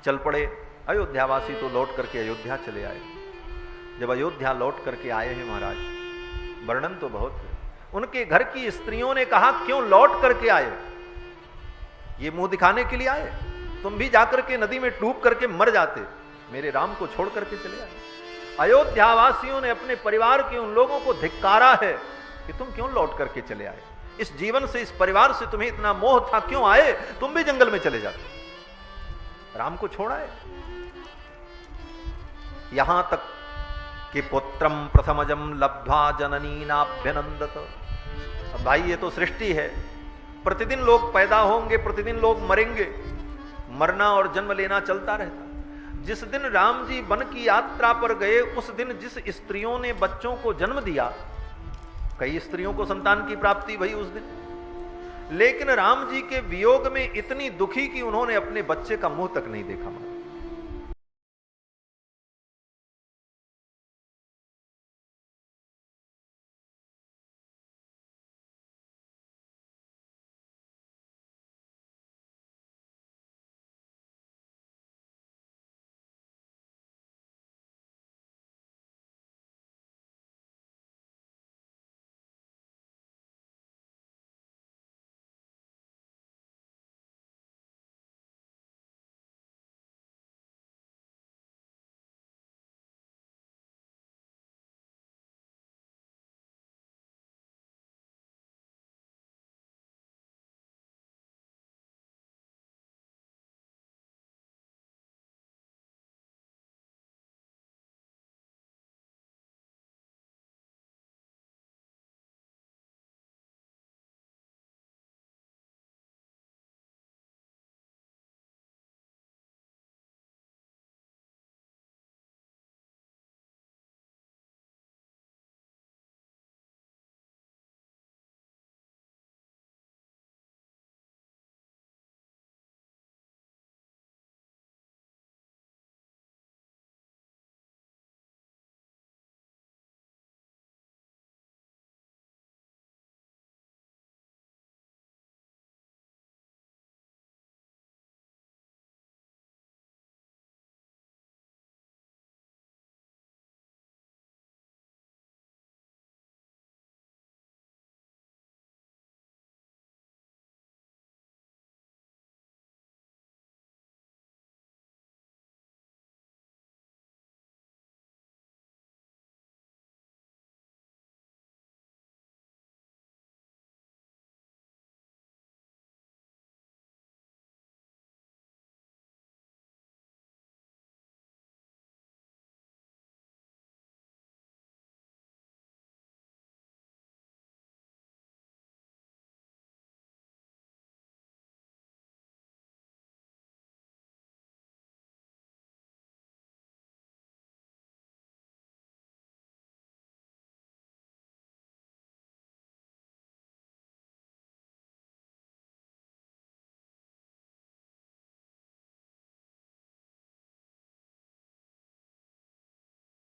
चल पड़े। अयोध्यावासी तो लौट करके अयोध्या चले आए। जब अयोध्या लौट करके आए हैं महाराज, वर्णन तो बहुत है। उनके घर की स्त्रियों ने कहा क्यों लौट करके आए? ये मुंह दिखाने के लिए आए? तुम भी जाकर के नदी में डूब करके मर जाते, मेरे राम को छोड़ करके चले आए। अयोध्यावासियों ने अपने परिवार के उन लोगों को धिक्कारा है कि तुम क्यों लौट करके चले आए? इस जीवन से, इस परिवार से तुम्हें इतना मोह था, क्यों आए? तुम भी जंगल में चले जाते, राम को छोड़ आए। यहां तक कि पुत्रम प्रथमजम लब्ध्वा जननी नाभ्यनंदत। अब भाई ये तो सृष्टि है, प्रतिदिन लोग पैदा होंगे, प्रतिदिन लोग मरेंगे, मरना और जन्म लेना चलता रहता। जिस दिन राम जी वन की यात्रा पर गए, उस दिन जिस स्त्रियों ने बच्चों को जन्म दिया, कई स्त्रियों को संतान की प्राप्ति भई उस दिन, लेकिन राम जी के वियोग में इतनी दुखी कि उन्होंने अपने बच्चे का मुंह तक नहीं देखा।